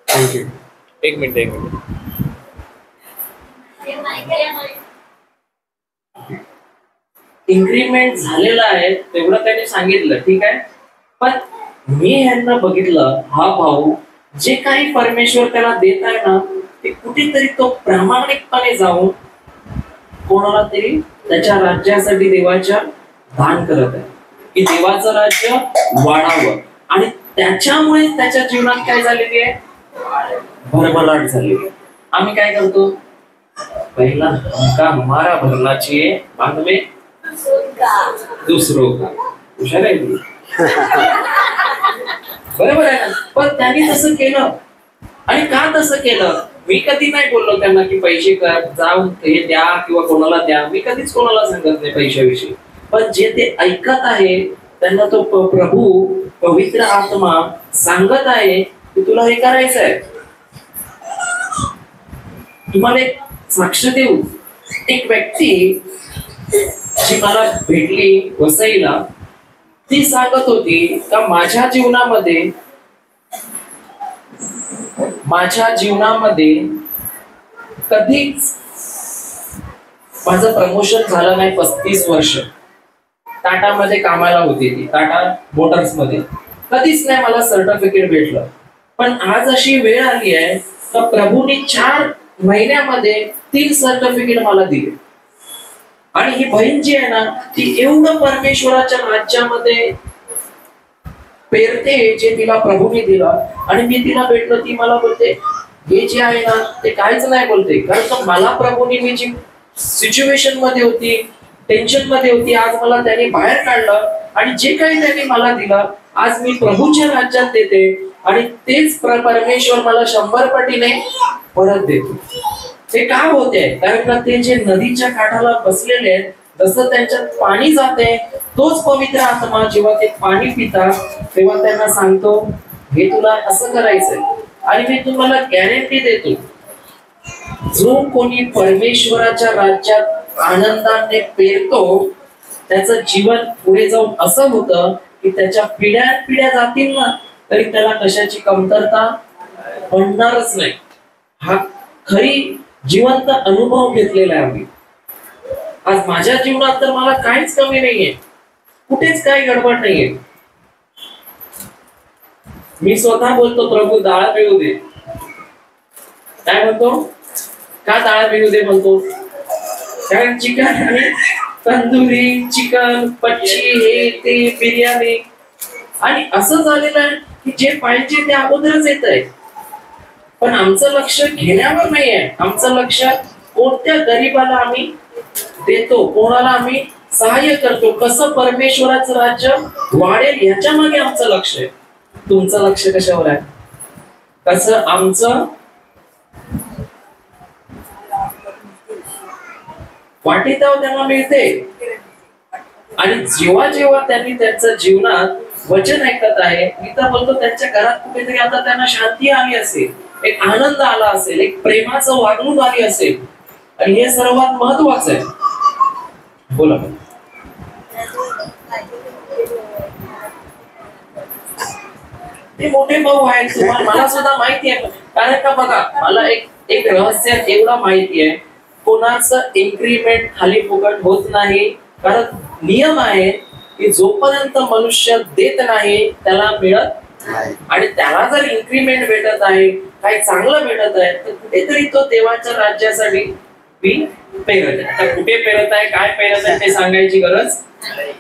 थँक्यू. एक मिनिट. इन्क्रीमेंट झालेला आहे तेवढं त्यांनी सांगितलं, ठीक आहे. पण मी ह्यांना बघितलं, हा भाऊ जे काही परमेश्वर त्याला देत आहे ना, ते कुठेतरी तो प्रामाणिकपणे जाऊन कोणाला तरी त्याच्या राज्यासाठी देवाच्या दान करत आहे, की देवाचं राज्य वाढावं. आणि त्याच्यामुळे त्याच्या जीवनात काय झालेली आहे, भरभराट झाली. आम्ही काय करतो, पहिला हमका हमारा भरना चाहिए, बाद में दुसरो का. हुशार आहे ती. बरोबर आहे ना. पण त्यांनी तसं केलं. आणि का तसं केलं, मी कधी नाही बोललो त्यांना की पैसे जाऊन हे द्या किंवा कोणाला द्या, मी कधीच कोणाला सांगत नाही पैशाविषयी. पण जे ते ऐकत आहे त्यांना तो प्रभू पवित्र आत्मा सांगत आहे की तुला हे करायचं आहे. तुम्हाला एक साक्ष देऊ, एक व्यक्ती जी मला भेटली वसईला, ती सांगत होती का माझ्या जीवनामध्ये कधीच माझं प्रमोशन झालं नाही. 35 वर्ष टाटामध्ये कामाला होती ती, टाटा मोटर्स मध्ये, कधीच नाही मला सर्टिफिकेट भेटलं. पण आज अशी वेळ आली आहे का प्रभूने 4 महिन्यामध्ये 3 सर्टिफिकेट मला दिले. आणि ही बहीण जी आहे ना, ती एवढं परमेश्वराच्या राज्यामध्ये पेरते जे तिला प्रभूने दिलं. आणि मी तिला भेटलो, ती मला बोलते हे जे आहे ना ते काहीच नाही बोलते, कारण मला प्रभूने, मी जी सिच्युएशन मध्ये होती, टेन्शन मध्ये होती, आज मला त्याने बाहेर काढलं. आणि जे काही त्याने मला दिलं आज मी प्रभूच्या राज्यात देते. आणि तेच परमेश्वर मला 100 पटीने परत देतो. ते का होते, कारण ते जे नदीच्या काठाला बसलेले आहेत, जसं त्यांच्यात पाणी जाते, तोच पवित्र आत्मा जेव्हा ते पाणी पितात तेव्हा त्यांना सांगतो हे तुला असं करायचंय. आणि मी तुम्हाला गॅरंटी देतो, जो कोणी परमेश्वराच्या राज्यात आनंदाने पेरतो त्याचं जीवन पुढे जाऊन असं होतं की त्याच्या पिढ्या जातील ना तरी त्याला कशाची कमतरता पडणारच नाही. हा खरी जिवंत अनुभव घेतलेला आहे आम्ही. आज माझ्या जीवनात तर मला काहीच कमी नाहीये, कुठेच काही गडबड नाहीये. मी स्वतः बोलतो प्रभू डाळ पिळू दे. काय म्हणतो, का डाळ पिळू दे म्हणतो, कारण चिकन आणि तंदुरी, चिकन, मच्छी, हे ते बिर्याणी. आणि असं झालेलं आहे की जे पाहिजे ते अगोदरच येत आहे. पण आमचं लक्ष घेण्यावर नाही आहे, आमचं लक्ष कोणत्या गरीबाला आम्ही देतो, कोणाला आम्ही सहाय्य करतो, कसं परमेश्वराचं राज्य वाढेल याच्या मागे आमचं लक्ष आहे. तुमचं लक्ष कशावर आहे, कसं आमचं वाटेत त्यांना मिळते आणि जेव्हा जेव्हा त्यांनी त्यांच्या जीवनात वचन ऐकत आहे, मी तर बोलतो त्यांच्या घरात कुठेतरी आता त्यांना शांती आली असेल, एक आनंद आला असेल, एक प्रेमाचं वागणूक आली असेल. आणि हे सर्वात महत्वाचं आहे. बोला. ते मोठे भाऊ आहेत, तुम्हाला मला सुद्धा माहिती आहे. कारण का बघा, मला एक रहस्य एवढं माहिती आहे, कोणाचं इन्क्रीमेंट खाली फुकट होत नाही. कारण नियम आहे की जोपर्यंत मनुष्य देत नाही त्याला मिळत नाही. आणि त्याला जर इन्क्रीमेंट भेटत आहे, काही चांगलं भेटत आहे, तर कुठेतरी तो देवाच्या राज्यासाठी पेरत आहे. आता कुठे पेरत आहे, काय पेरत आहे ते सांगायची गरज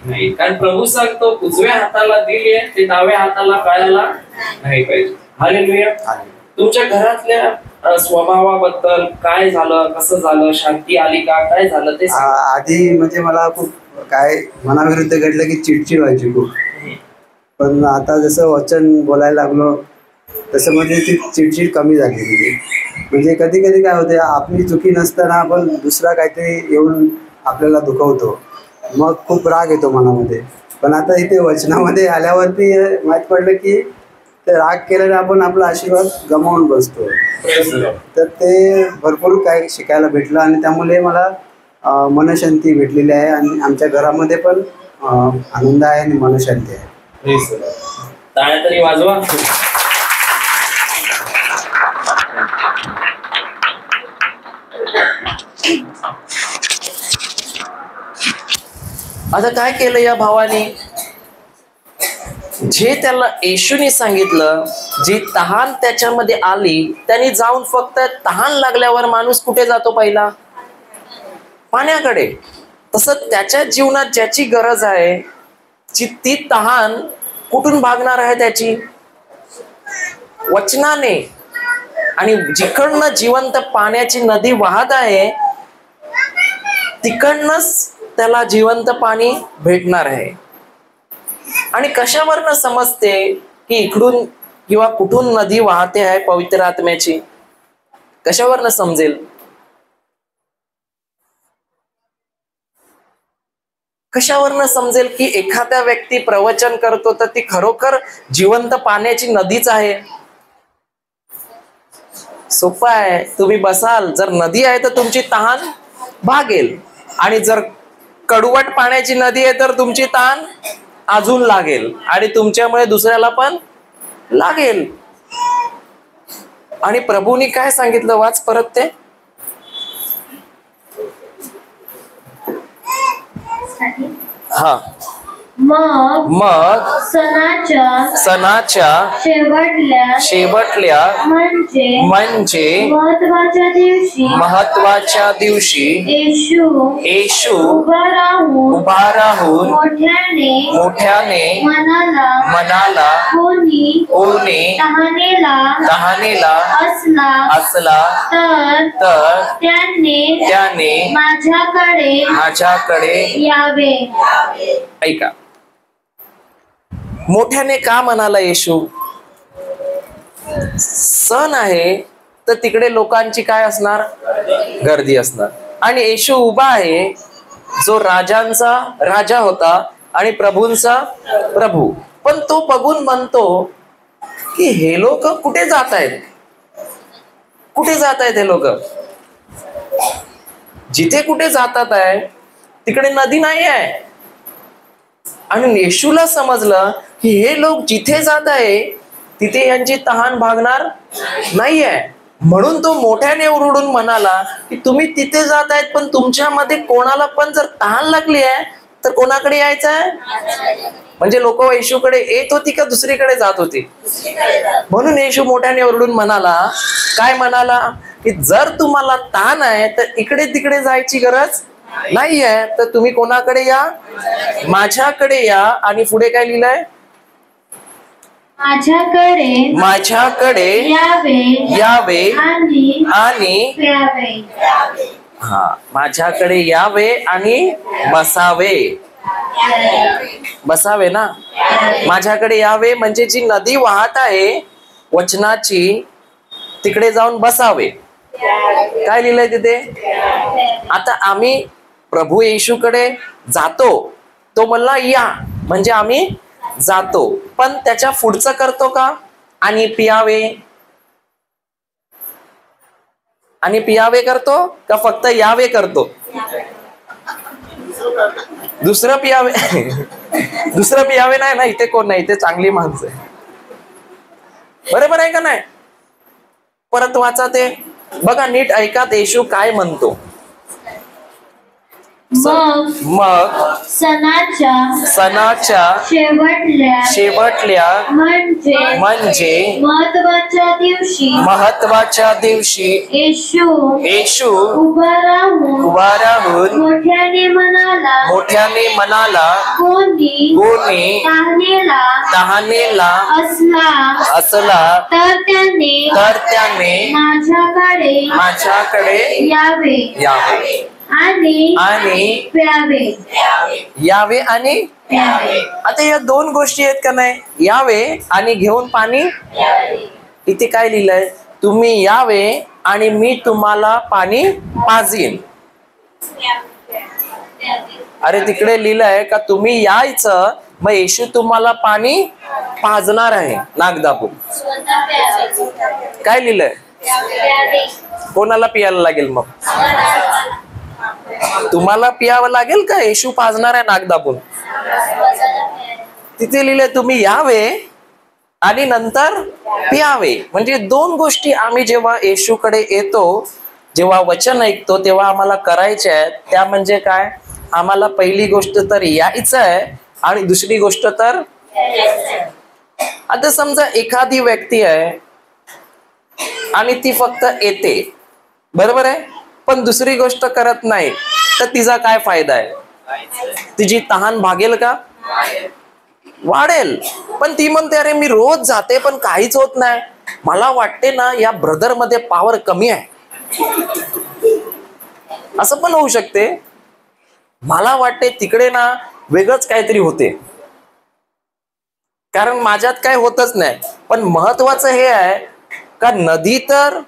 नाही. कारण प्रभू सांगतो उजव्या हाताला दिली आहे ते डाव्या हाताला कळायला नाही पाहिजे. हालेलुया. तुमच्या घरातल्या स्वभावाबद्दल काय झालं, कसं झालं, शांती आली का, काय झालं ते आधी म्हणजे मला खूप काय मनाविरुद्ध घडलं की चिडचिड व्हायची खूप. पण आता जसं वचन बोलायला लागलो तसं म्हणजे ती चिडचिड कमी झाली. म्हणजे कधी कधी काय होते, आपली चुकी नसताना आपण दुसरा काहीतरी येऊन आपल्याला दुखवतो, मग खूप राग येतो मनामध्ये. पण आता इथे वचनामध्ये आल्यावरती माहीत पडलं की ते राग केल्याने आपण आपला आशीर्वाद गमावून बसतो. तर ते भरपूर काय शिकायला भेटलं आणि त्यामुळे मला मनशांती भेटलेली आहे. आणि आमच्या घरामध्ये पण आनंद आहे आणि मनशांती आहे. टाळ्या तरी वाजवा. आता काय केलं या भावाने, जे त्याला येशूने सांगितलं, जी तहान त्याच्यामध्ये आली, त्यांनी जाऊन फक्त तहान लागल्यावर माणूस कुठे जातो पहिला? पाण्याकडे. तसं त्याच्या जीवनात ज्याची गरज आहे, ती तहान कुठून भागणार आहे त्याची? वचनाने. आणि जिकडनं जिवंत पाण्याची नदी वाहत आहे तिकडनंच त्याला जिवंत पाणी भेटणार आहे. आणि कशावरनं समजते की इकडून किंवा कुठून नदी वाहते आहे पवित्र आत्म्याची? कशावरनं समजेल? कशावरनं समजेल की एखाद्या व्यक्ती प्रवचन करतो तर ती खरोखर जिवंत पाण्याची नदीच आहे? सोपं आहे. तुम्ही बसाल, जर नदी आहे तर तुमची तहान भागेल, आणि जर कडवट पाण्याची नदी आहे तर तुमची तहान अजून लागेल, आणि तुमच्यामुळे दुसऱ्याला पण लागेल. आणि प्रभूंनी काय सांगितलं, वाच परत ते. हा. मग सणाच्या शेवटल्या म्हणजे महत्वाच्या दिवशी येशू उभा राहून मोठ्याने मनाला कोणी तहानेला असला तर त्याने माझ्याकडे यावे. ऐका, मोठ्याने का म्हणाला येशू? सण आहे तर तिकडे लोकांची काय असणार? गर्दी असणार. आणि येशू उभा आहे, जो राजांचा राजा होता आणि प्रभूंचा प्रभू. पण तो बघून म्हणतो की हे लोक कुठे जात आहेत? कुठे जात आहेत हे लोक? जिथे कुठे जातात आहे तिकडे नदी नाही आहे. आणि येशूला समजलं की हे लोक जिथे जात आहे तिथे यांची तहान भागणार नाहीये. म्हणून तो मोठ्याने ओरडून म्हणाला की तुम्ही तिथे जात आहेत, पण तुमच्यामध्ये कोणाला पण जर तहान लागली आहे तर कोणाकडे यायचं आहे? म्हणजे लोक येशूकडे येत होती का दुसरीकडे जात होती? म्हणून येशू मोठ्याने ओरडून म्हणाला, काय म्हणाला? की जर तुम्हाला तहान आहे तर इकडे तिकडे जायची गरज नाहीये, तर तुम्ही कोणाकडे या? माझ्याकडे या. आणि पुढे काय लिहिलंय? माझ्याकडे यावे आणि हा, माझ्याकडे यावे आणि बसावे ना. माझ्याकडे यावे म्हणजे जी नदी वाहत आहे वचनाची, तिकडे जाऊन बसावे. काय लिहिलंय तिथे? आता आम्ही प्रभू येशूकडे जातो तो म्हणला या, म्हणजे आम्ही जातो. पण त्याच्या पुढचं करतो का? आणि पियावे, आणि पियावे करतो का फक्त यावे करतो? दुसरं पियावे दुसरं पियावे नाही ना. इथे कोण नाही, इथे चांगली माणसं आहे. बरोबर आहे का नाही? परत वाचा ते बघा, नीट ऐका येशू काय म्हणतो. मग सणाच्या शेवटल्या म्हणजे महत्वाच्या दिवशी येशू उभा राहून मोठ्याने म्हणाला, कोणी तहानेला असला तर त्याने माझ्याकडे यावे आणि यावे आणि प्यावे. आता या दोन गोष्टी आहेत का नाही? यावे आणि घेऊन पाणी. इथे काय लिहिलंय? तुम्ही यावे आणि मी तुम्हाला पाणी पाजीन. अरे तिकडे लिहिलंय का तुम्ही यायचं, मग येशू तुम्हाला पाणी पाजणार आहे नाक दाबून. काय लिहिलंय? कोणाला पियाला लागेल? मग तुम्हाला पियावं लागेल का? येशू पाजणार आहे नाक दाबून. तिथे लिहिले तुम्ही यावे आणि नंतर पियावे. म्हणजे दोन गोष्टी आम्ही जेव्हा येशूकडे येतो, जेव्हा वचन ऐकतो, तेव्हा आम्हाला करायचे आहेत. त्या म्हणजे काय? आम्हाला पहिली गोष्ट तर यायचं आहे आणि दुसरी गोष्ट तर आता समजा एखादी व्यक्ती आहे आणि ती फक्त येते, बरोबर आहे, पण दुसरी गोष्ट करत नाही, तर तिचा काय फायदा आहे? तिची तहान भागेल का? वाढेल. पण ती म्हणते अरे मी रोज जाते पण काहीच होत नाही, मला वाटते ना या ब्रदर मध्ये पॉवर कमी आहे. असं पण होऊ शकते. मला वाटते तिकडे ना वेगळंच काहीतरी होते, कारण माझ्यात काय होतच नाही. पण महत्वाचं हे आहे का नदी तर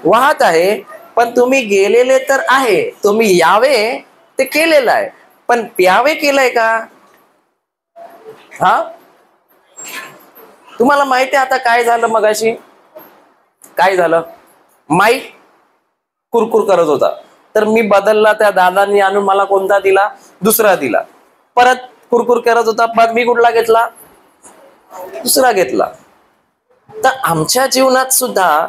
वाहत आहे, पण तुम्ही गेलेले तर आहे. तुम्ही यावे ते केलेलं आहे, पण प्यावे केलंय का? हा, तुम्हाला माहिती आहे आता काय झालं? मगाशी काय झालं? माईक कुरकुर करत होता, तर मी बदलला. त्या दादांनी आणून मला कोणता दिला? दुसरा दिला. परत कुरकुर करत होता, पण मी कुठला घेतला? दुसरा घेतला. तर आमच्या जीवनात सुद्धा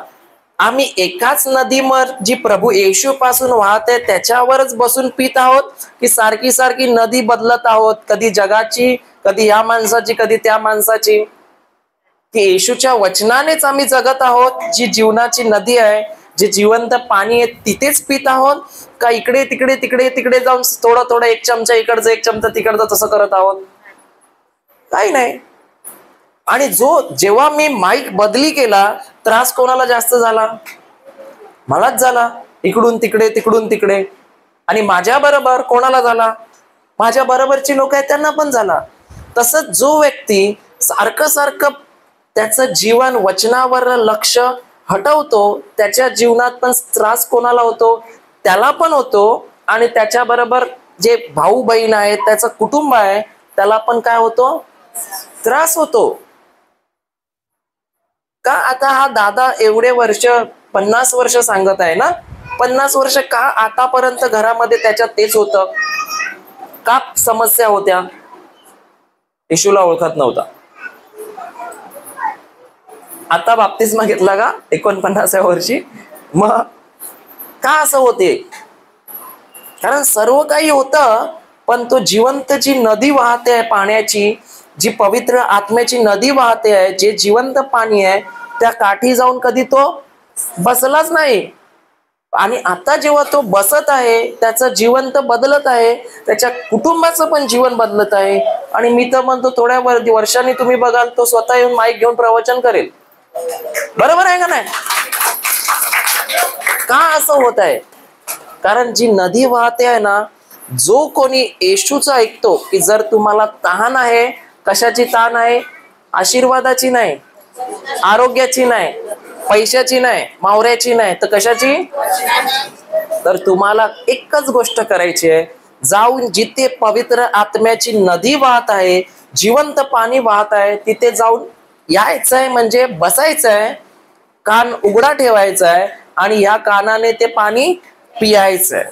आम्ही एकाच नदीवर जी प्रभू येशू पासून वाहते त्याच्यावरच बसून पित आहोत, की सारखी सारखी नदी बदलत आहोत, कधी जगाची, कधी या माणसाची, कधी त्या माणसाची? की येशूच्या वचनानेच आम्ही जगत आहोत, जी जीवनाची नदी आहे, जे जिवंत पाणी आहे, तिथेच पित आहोत का इकडे तिकडे तिकडे तिकडे जाऊन थोडं थोडं एक चमचा इकडचं एक चमचा तिकडचं तसं करत आहोत? काही नाही. आणि जेव्हा मी माईक बदली केला, त्रास कोणाला जास्त झाला? मलाच झाला. इकडून तिकडे तिकडून तिकडे. आणि माझ्या बरोबर कोणाला झाला? माझ्या बरोबरची लोक आहेत त्यांना पण झाला. तसंच जो व्यक्ती सारखं सारखं त्याचं जीवन वचनावर लक्ष हटवतो, त्याच्या जीवनात पण त्रास कोणाला होतो? त्याला पण होतो. आणि त्याच्या बरोबर जे भाऊ बहीण आहेत, त्याचं कुटुंब आहे, त्याला पण काय होतो? त्रास होतो. का आता हा दादा एवढे वर्ष 50 वर्ष सांगत आहे ना, 50 वर्ष का आतापर्यंत घरामध्ये त्याच्यात तेच होतं? का समस्या होत्या? येशूला ओळखत नव्हता. आता बाप्तिस्मा घेतला का 49व्या वर्षी? मग का असं होते? कारण सर्व काही होतं, पण तो जिवंत जी नदी वाहते आहे पाण्याची, जी पवित्र आत्म्याची नदी वाहते आहे, जे जिवंत पाणी आहे, त्या काठी जाऊन कधी तो बसलाच नाही. आणि आता जेव्हा तो बसत आहे, त्याचं जीवन तर बदलत आहे, त्याच्या कुटुंबाचं पण जीवन बदलत आहे. आणि मी तर म्हणतो थोड्या वर्षांनी तुम्ही बघाल तो स्वतः येऊन माईक घेऊन प्रवचन करेल. बरोबर आहे का नाही? का असं होत आहे? कारण जी नदी वाहते आहे ना, जो कोणी येशूचं ऐकतो, की जर तुम्हाला तहान आहे, कशाची तहान आहे? आशीर्वादाची नाही, आरोग्याची नाही, पैशाची नाही, मावऱ्याची नाही, तर कशाची? तर तुम्हाला एकच गोष्ट करायची आहे, जाऊन जिथे पवित्र आत्म्याची नदी वाहत आहे, जिवंत पाणी वाहत आहे, तिथे जाऊन यायचंय, म्हणजे बसायचंय, कान उघडा ठेवायचा आहे आणि या कानाने ते पाणी पियायचंय.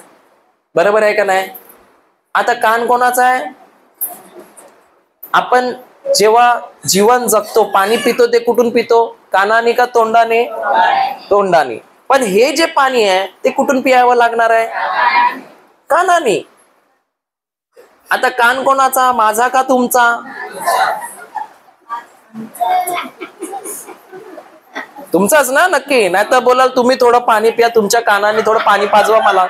बरोबर आहे का नाही? आता कान कोणाचा आहे? आपण जेव्हा जीवन जगतो, पाणी पितो, ते कुठून पितो? कानाने का तोंडाने? तोंडाने. पण हे जे पाणी आहे ते कुठून पियावं लागणार आहे? कानाने. आता कान कोणाचा? माझा का तुमचा? तुमचाच ना? नक्की. नाही तर बोलाल तुम्ही थोडं पाणी पिया, तुमच्या कानाने थोडं पाणी पाजवा मला.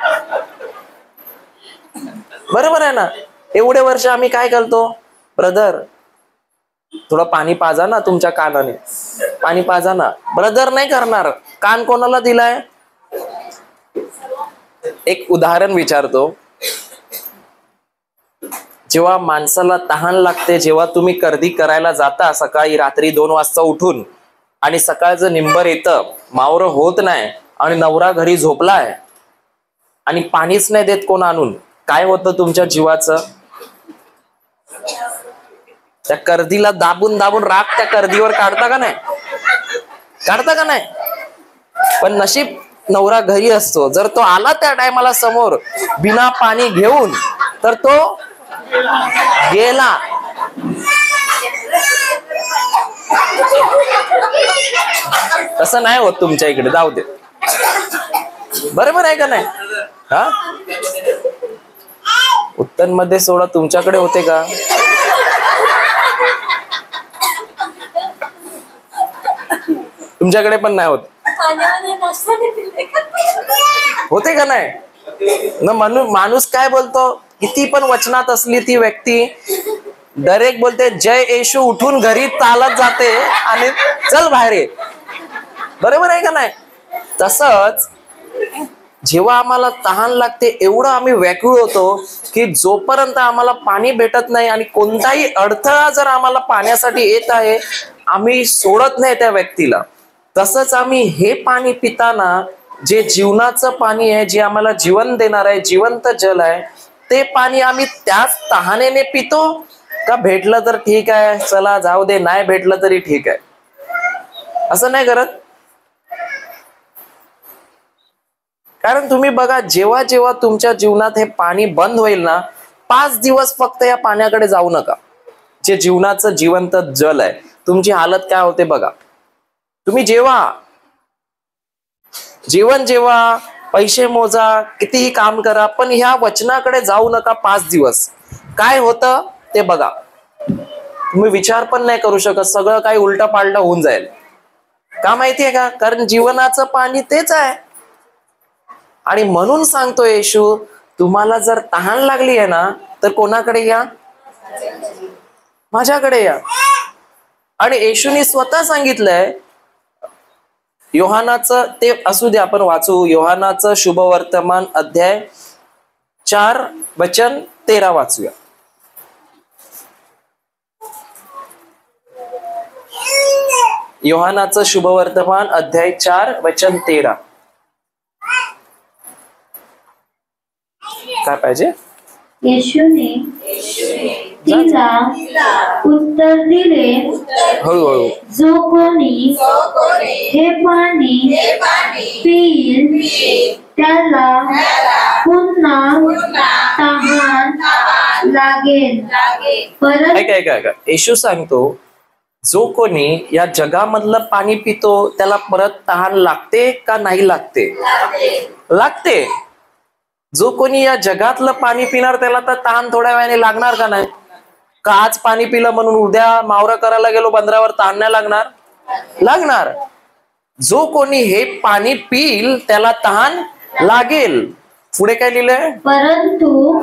बरोबर आहे ना? एवढे वर्ष आम्ही काय करतो? ब्रदर थोडं पाणी पाजा ना, तुमच्या कानाने पाणी पाजा ना. ब्रदर नाही करणार. कान कोणाला दिलाय? एक उदाहरण विचारतो. जेव्हा माणसाला तहान लागते, जेव्हा तुम्ही गर्दी करायला जाता सकाळी रात्री 2 वाजता उठून, आणि सकाळचं निंबर येतं, मावरं होत नाही, आणि नवरा घरी झोपलाय आणि पाणीच नाही देत कोण आणून, काय होतं तुमच्या जीवाचं? त्या कर्दीला दाबून दाबून राग त्या कर्दीवर काढता का नाही? काढता का नाही? पण नशीब नवरा घरी असतो. जर तो आला त्या टायमाला समोर बिना पाणी घेऊन, तर तो गेला. तसं नाही होत तुमच्या इकडे, जाऊ दे. बरोबर आहे का नाही? हा, उत्तर मध्ये सोडा, तुमच्याकडे होते का? तुमच्याकडे पण नाही होत? होते का नाही? न माणूस काय बोलतो? किती पण वचनात असली ती व्यक्ती डायरेक्ट बोलते जय येशू, उठून घरी चालत जाते आणि चल बाहेर ये. बरोबर आहे का नाही? तसंच जेव्हा आम्हाला तहान लागते, एवढं आम्ही व्याकुळ होतो की जोपर्यंत आम्हाला पाणी भेटत नाही आणि कोणताही अडथळा जर आम्हाला पाण्यासाठी येत आहे, आम्ही सोडत नाही त्या व्यक्तीला. तसंच आम्ही हे पाणी पिताना, जे जीवनाचं पाणी आहे, जे आम्हाला जीवन देणार आहे, जिवंत जल आहे, ते पाणी आम्ही त्याच तहानेने पितो का? भेटलं तर ठीक आहे, चला जाऊ दे, नाही भेटलं तरी ठीक आहे, असं नाही करत. कारण तुम्ही बघा, जेव्हा जेव्हा तुमच्या जीवनात हे पाणी बंद होईल ना, 5 दिवस फक्त या पाण्याकडे जाऊ नका, जे जीवनाचं जिवंत जल आहे. तुमची हालत काय होते बघा. तुम्ही जेव्हा पैसे मोजा, कितीही काम करा, पण ह्या वचनाकडे जाऊ नका 5 दिवस. काय होतं ते बघा. तुम्ही विचार पण नाही करू शकत, सगळं काही उलटा पालटा होऊन जाईल. का माहितीये का? कारण जीवनाचं पाणी तेच आहे. आणि म्हणून सांगतो येशू, तुम्हाला जर तहान लागली आहे ना, तर कोणाकडे या? माझ्याकडे या. आणि येशूने स्वतः सांगितलंय, योहानाचं ते असू दे, आपण वाचू. योहानाचं शुभवर्तमान अध्याय 4 वचन 13 वाचूया. योहानाचं शुभवर्तमान अध्याय 4 वचन 13. काय पाहिजे? येशूने तिला उत्तर दिले, हळूहळू. जो कोणी हे पाणी पिईल त्याला पुन्हा तहान लागेल, ऐका. येशू सांगतो, जो कोणी या जगामधलं पाणी पितो त्याला परत तहान लागते का नाही लागते? लागते. जो कोणी या जगातलं पाणी पिणार त्याला तर तहान थोड्या वेळाने लागणार का नाही? का आज पाणी पिलं म्हणून उद्या मावरा करायला गेलो बंदरावर तहान नाही लागणार? लागणार. जो कोणी हे पाणी पिईल त्याला तहान लागेल. पुढे काय लिहिलंय?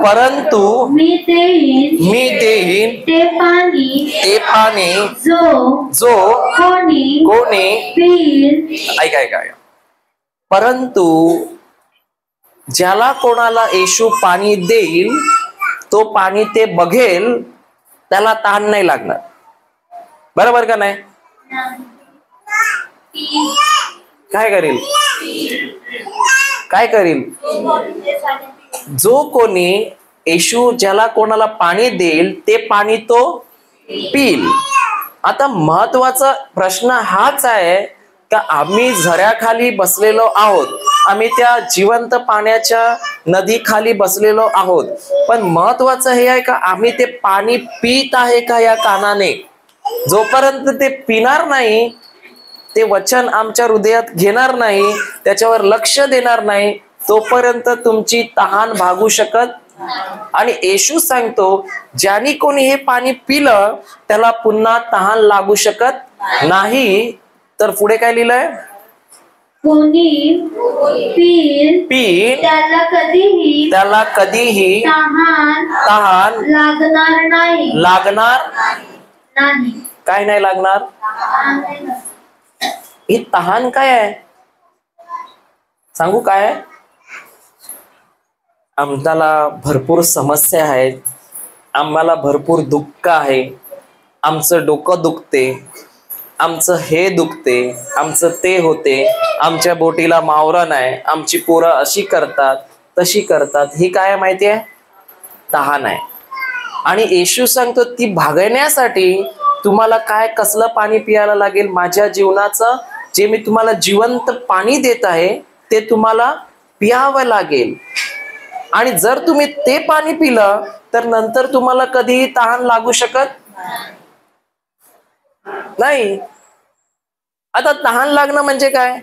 परंतु मी देईन ते पाणी जो कोणी पिईल. ऐका. परंतु ज्याला कोणाला येशू पाणी देईल, तो पाणी ते बघेल, त्याला तहान नाही लागणार. बरोबर का नाही? काय करील? जो कोणी येशू ज्याला कोणाला पाणी देईल ते पाणी तो पिल. आता महत्वाचा प्रश्न हाच आहे का आम्ही झऱ्याखाली बसलेलो आहोत, आम्ही त्या जिवंत पाण्याच्या नदीखाली बसलेलो आहोत, पण महत्वाचं हे आहे का आम्ही ते पाणी पित आहे का या कानाने. जोपर्यंत ते पिणार नाही, ते वचन आमच्या हृदयात घेणार नाही, त्याच्यावर लक्ष देणार नाही, तोपर्यंत तुमची तहान भागू शकत. आणि येशू सांगतो ज्याने कोणी हे पाणी पिलं त्याला पुन्हा तहान लागू शकत नाही. तर पुढे काय लिहिलंय, कोणी पिल त्याला कधीही तहान लागणार नाही. काय नाही लागणार. ही तहान काय आहे सांगू काय आहे. आम्हाला भरपूर समस्या आहेत, आम्हाला भरपूर दुःख आहे, आमचं डोकं दुखते, आमचं हे दुखते, आमचं ते होते, आमच्या बोटीला मावरा नाही, आमची पोरं अशी करतात तशी करतात. ही काय माहिती आहे, तहान आहे. आणि येशू सांगतो ती भागण्यासाठी तुम्हाला काय कसलं पाणी पियाला लागेल, माझ्या जीवनाचं जे मी तुम्हाला जिवंत पाणी देत आहे ते तुम्हाला पियावं लागेल. आणि जर तुम्ही ते पाणी पिलं तर नंतर तुम्हाला कधीही तहान लागू शकत नाही. आता तहान लागणं म्हणजे काय,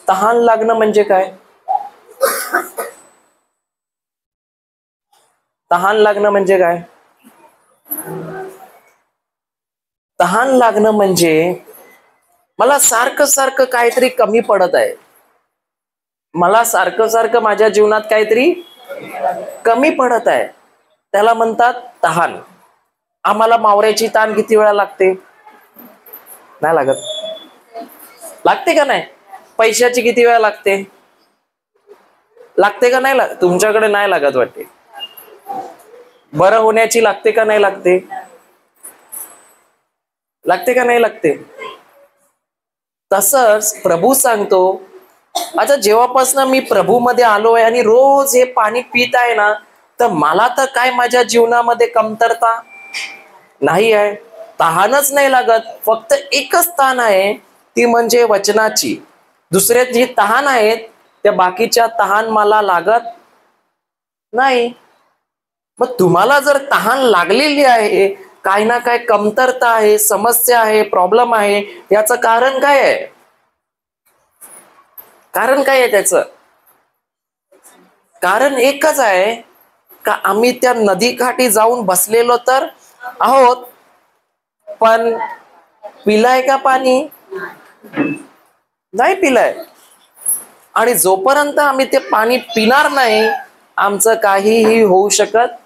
तहान लागणं म्हणजे काय, तहान लागणं म्हणजे काय. तहान लागणं म्हणजे मला सारखं सारखं काहीतरी कमी पडत आहे, मला सारखं सारखं माझ्या जीवनात काहीतरी कमी पडत आहे, त्याला म्हणतात तहान. आम्हाला मावऱ्याची तहान किती वेळा लागते, नाही लागत, लागते का नाही. पैशाची किती वेळा लागते, लागते का नाही तुमच्याकडे नाही लागत वाटते. बरं होण्याची लागते का नाही लागते, लागते का नाही लागते. तसंच प्रभू सांगतो आता जेव्हापासून मी प्रभू मध्ये आलोय आणि रोज हे पाणी पित आहे ना, तर मला तर काय माझ्या जीवनामध्ये कमतरता नाही आहे, तहानच नाही लागत. फक्त एकच तहान आहे ती म्हणजे वचनाची. दुसऱ्या जी तहान आहेत त्या बाकीच्या तहान मला लागत नाही. मग तुम्हाला जर तहान लागलेली आहे, काही ना काय कमतरता आहे, समस्या आहे, प्रॉब्लेम आहे, याचं कारण काय आहे, कारण काय आहे त्याचं कारण एकच आहे का आम्ही त्या नदीकाठी जाऊन बसलेलो तर आहोत, पण पिलाय का पाणी, नाही पिलाय. आणि जोपर्यंत आम्ही ते पाणी पिणार नाही आमचं काहीही होऊ शकत.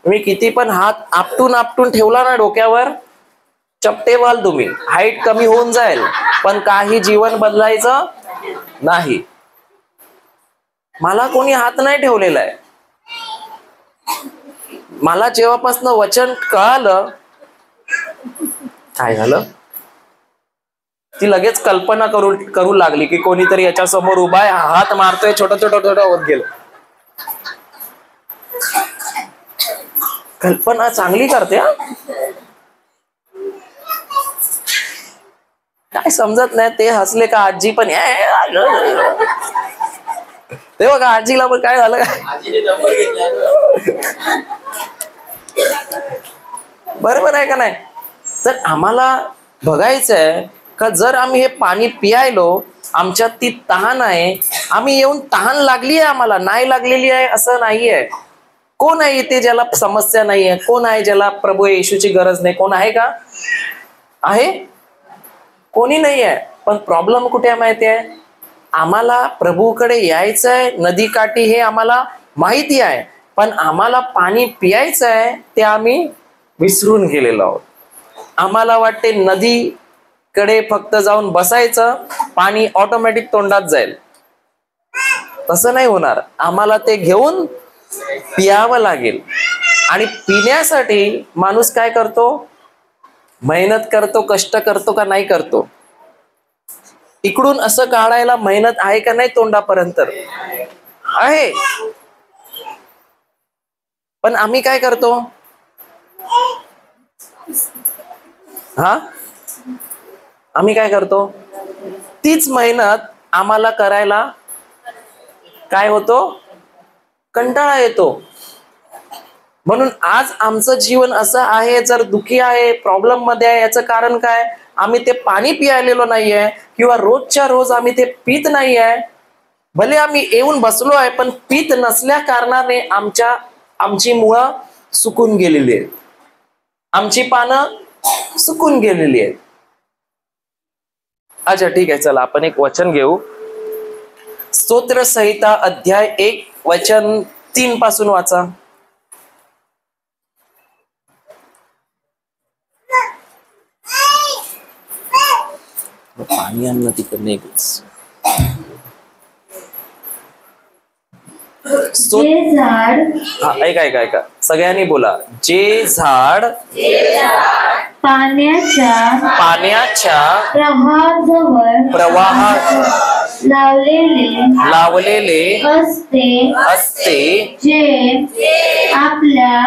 मी किती पण हात आपटून आपटून ठेवला ना डोक्यावर, चपटे व्हाल तुम्ही, हाईट कमी होऊन जाईल, पण काही जीवन बदलायचं नाही. मला कोणी हात नाही ठेवलेला आहे. मला जेव्हापासून वचन कळालं काय झालं, ती लगेच कल्पना करू लागली की कोणीतरी याच्या समोर उभा आहे, हात मारतोय, छोटं छोटं छोटं होत गेलं. कल्पना चांगली करते हा, काय समजत नाही. ते हसले का आजी पण ते बघा आजीला पण काय झालं बरोबर आहे का नाही. तर आम्हाला बघायचंय का जर आम्ही हे पाणी पियायलो, आमच्यात ती तहान आहे, आम्ही येऊन तहान लागली आहे, आम्हाला नाही लागलेली आहे असं नाहीये. कोण आहे इथे ज्याला समस्या नाहीये, कोण आहे ज्याला प्रभू येशूची गरज नाही, कोण आहे का, आहे कोणी नाही आहे. पण प्रॉब्लेम कुठे आहे माहिती आहे, आम्हाला प्रभूकडे यायचंय नदीकाठी हे आम्हाला माहिती आहे, पण आम्हाला पाणी पियायचं आहे ते आम्ही विसरून गेलेलो आहोत. आम्हाला वाटते नदीकडे फक्त जाऊन बसायचं, पाणी ऑटोमॅटिक तोंडात जाईल. तसं नाही होणार, आम्हाला ते घेऊन पियावं लागेल. आणि पिण्यासाठी माणूस काय करतो, मेहनत करतो, कष्ट करतो का नाही करतो, इकडून असं काढायला मेहनत आहे का नाही तोंडापर्यंत आहे, पण आम्ही काय करतो? आम्ही काय करतो? तीच मेहनत आम्हाला करायला काय होतो? कंटाळा येतो. म्हणून आज आमचं जीवन असं आहे, जर दुखी आहे, प्रॉब्लेम मध्ये आहे, याचं कारण काय? आम्ही ते पाणी पियालेलो नाहीये, किंवा रोजच्या रोज आम्ही ते पित नाहीये. भले आम्ही येऊन बसलो आहे, पण पित नसल्या कारणाने आमची मुळं सुकून गेलेली आहेत, आमची पानं सुकून गेलेली आहेत. अच्छा ठीक आहे, चला आपण एक वचन घेऊ. स्तोत्र संहिता अध्याय 1 वचन 3 पासून वाचा. पाणी आणलं तिकडे जे झाड ऐका सगळ्यांनी बोला. जे झाड पाण्याच्या प्रवाहात लावलेले असते, जे आपल्या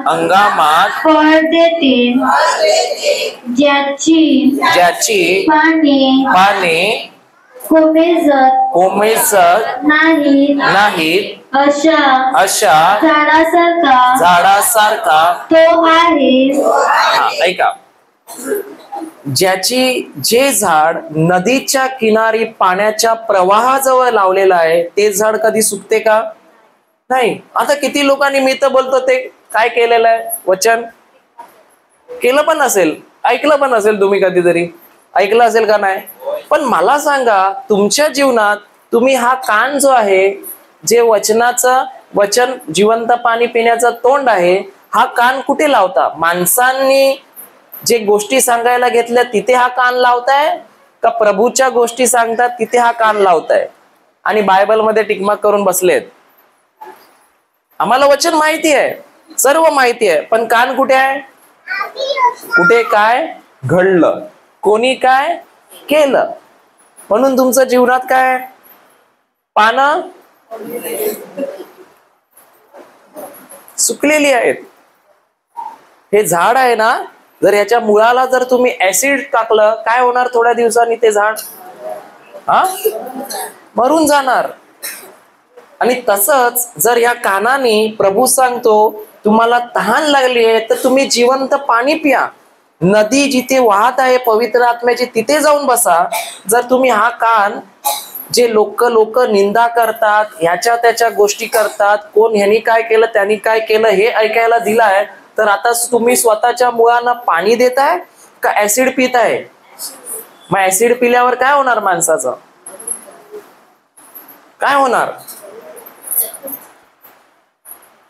अंगामात फळ देते, ज्याची पाने कोमेजत नाहीत, अशा झाडासारखा तो आहे. ऐका, जे झाड नदीच्या किनारी पाण्याच्या प्रवाहाजवळ लावलेलं आहे, ते झाड कधी सुकते का? नाही. आता किती लोकांनी, मी तर बोलतो, ते काय केलेलं आहे? वचन केलं पण असेल, ऐकलं पण असेल, तुम्ही कधीतरी ऐकलं असेल का नाही? पण मला सांगा, तुमच्या जीवनात तुम्ही हा कान जो आहे, जे वचन जिवंत पाणी पिण्याचं तोंड आहे, हा कान कुठे लावता? माणसांनी जे गोष्टी सांगायला घेतल्या तिथे हा कान लावताय, का प्रभूच्या गोष्टी सांगतात तिथे हा कान लावताय? आणि बायबलमध्ये टिकमार्क करून बसलेत. आम्हाला वचन माहिती आहे, सर्व माहिती आहे, पण कान कुठे आहे? कुठे काय घडलं, कोणी काय केलं? म्हणून तुमचं जीवनात काय? पानं सुकलेली आहेत. हे झाड आहे ना, जर याच्या मुळाला जर तुम्ही ऍसिड टाकलं, काय होणार? थोड्या दिवसांनी ते झाड मरून जाणार. आणि तसंच जर या कानाने प्रभू सांगतो, तुम्हाला तहान लागली आहे तर तुम्ही जिवंत पाणी पिया, नदी जिथे वाहत आहे पवित्र आत्म्याची, तिथे जाऊन बसा. जर तुम्ही हा कान, जे लोक निंदा करतात, ह्याच्या त्याच्या गोष्टी करतात, कोण ह्यानी काय केलं, त्यांनी काय केलं, हे ऐकायला दिलाय, तर आता तुम्ही स्वतःच्या मुळांना पाणी देताय का ऍसिड पिताय? मग ऍसिड पिल्यावर काय होणार? माणसाचं काय होणार?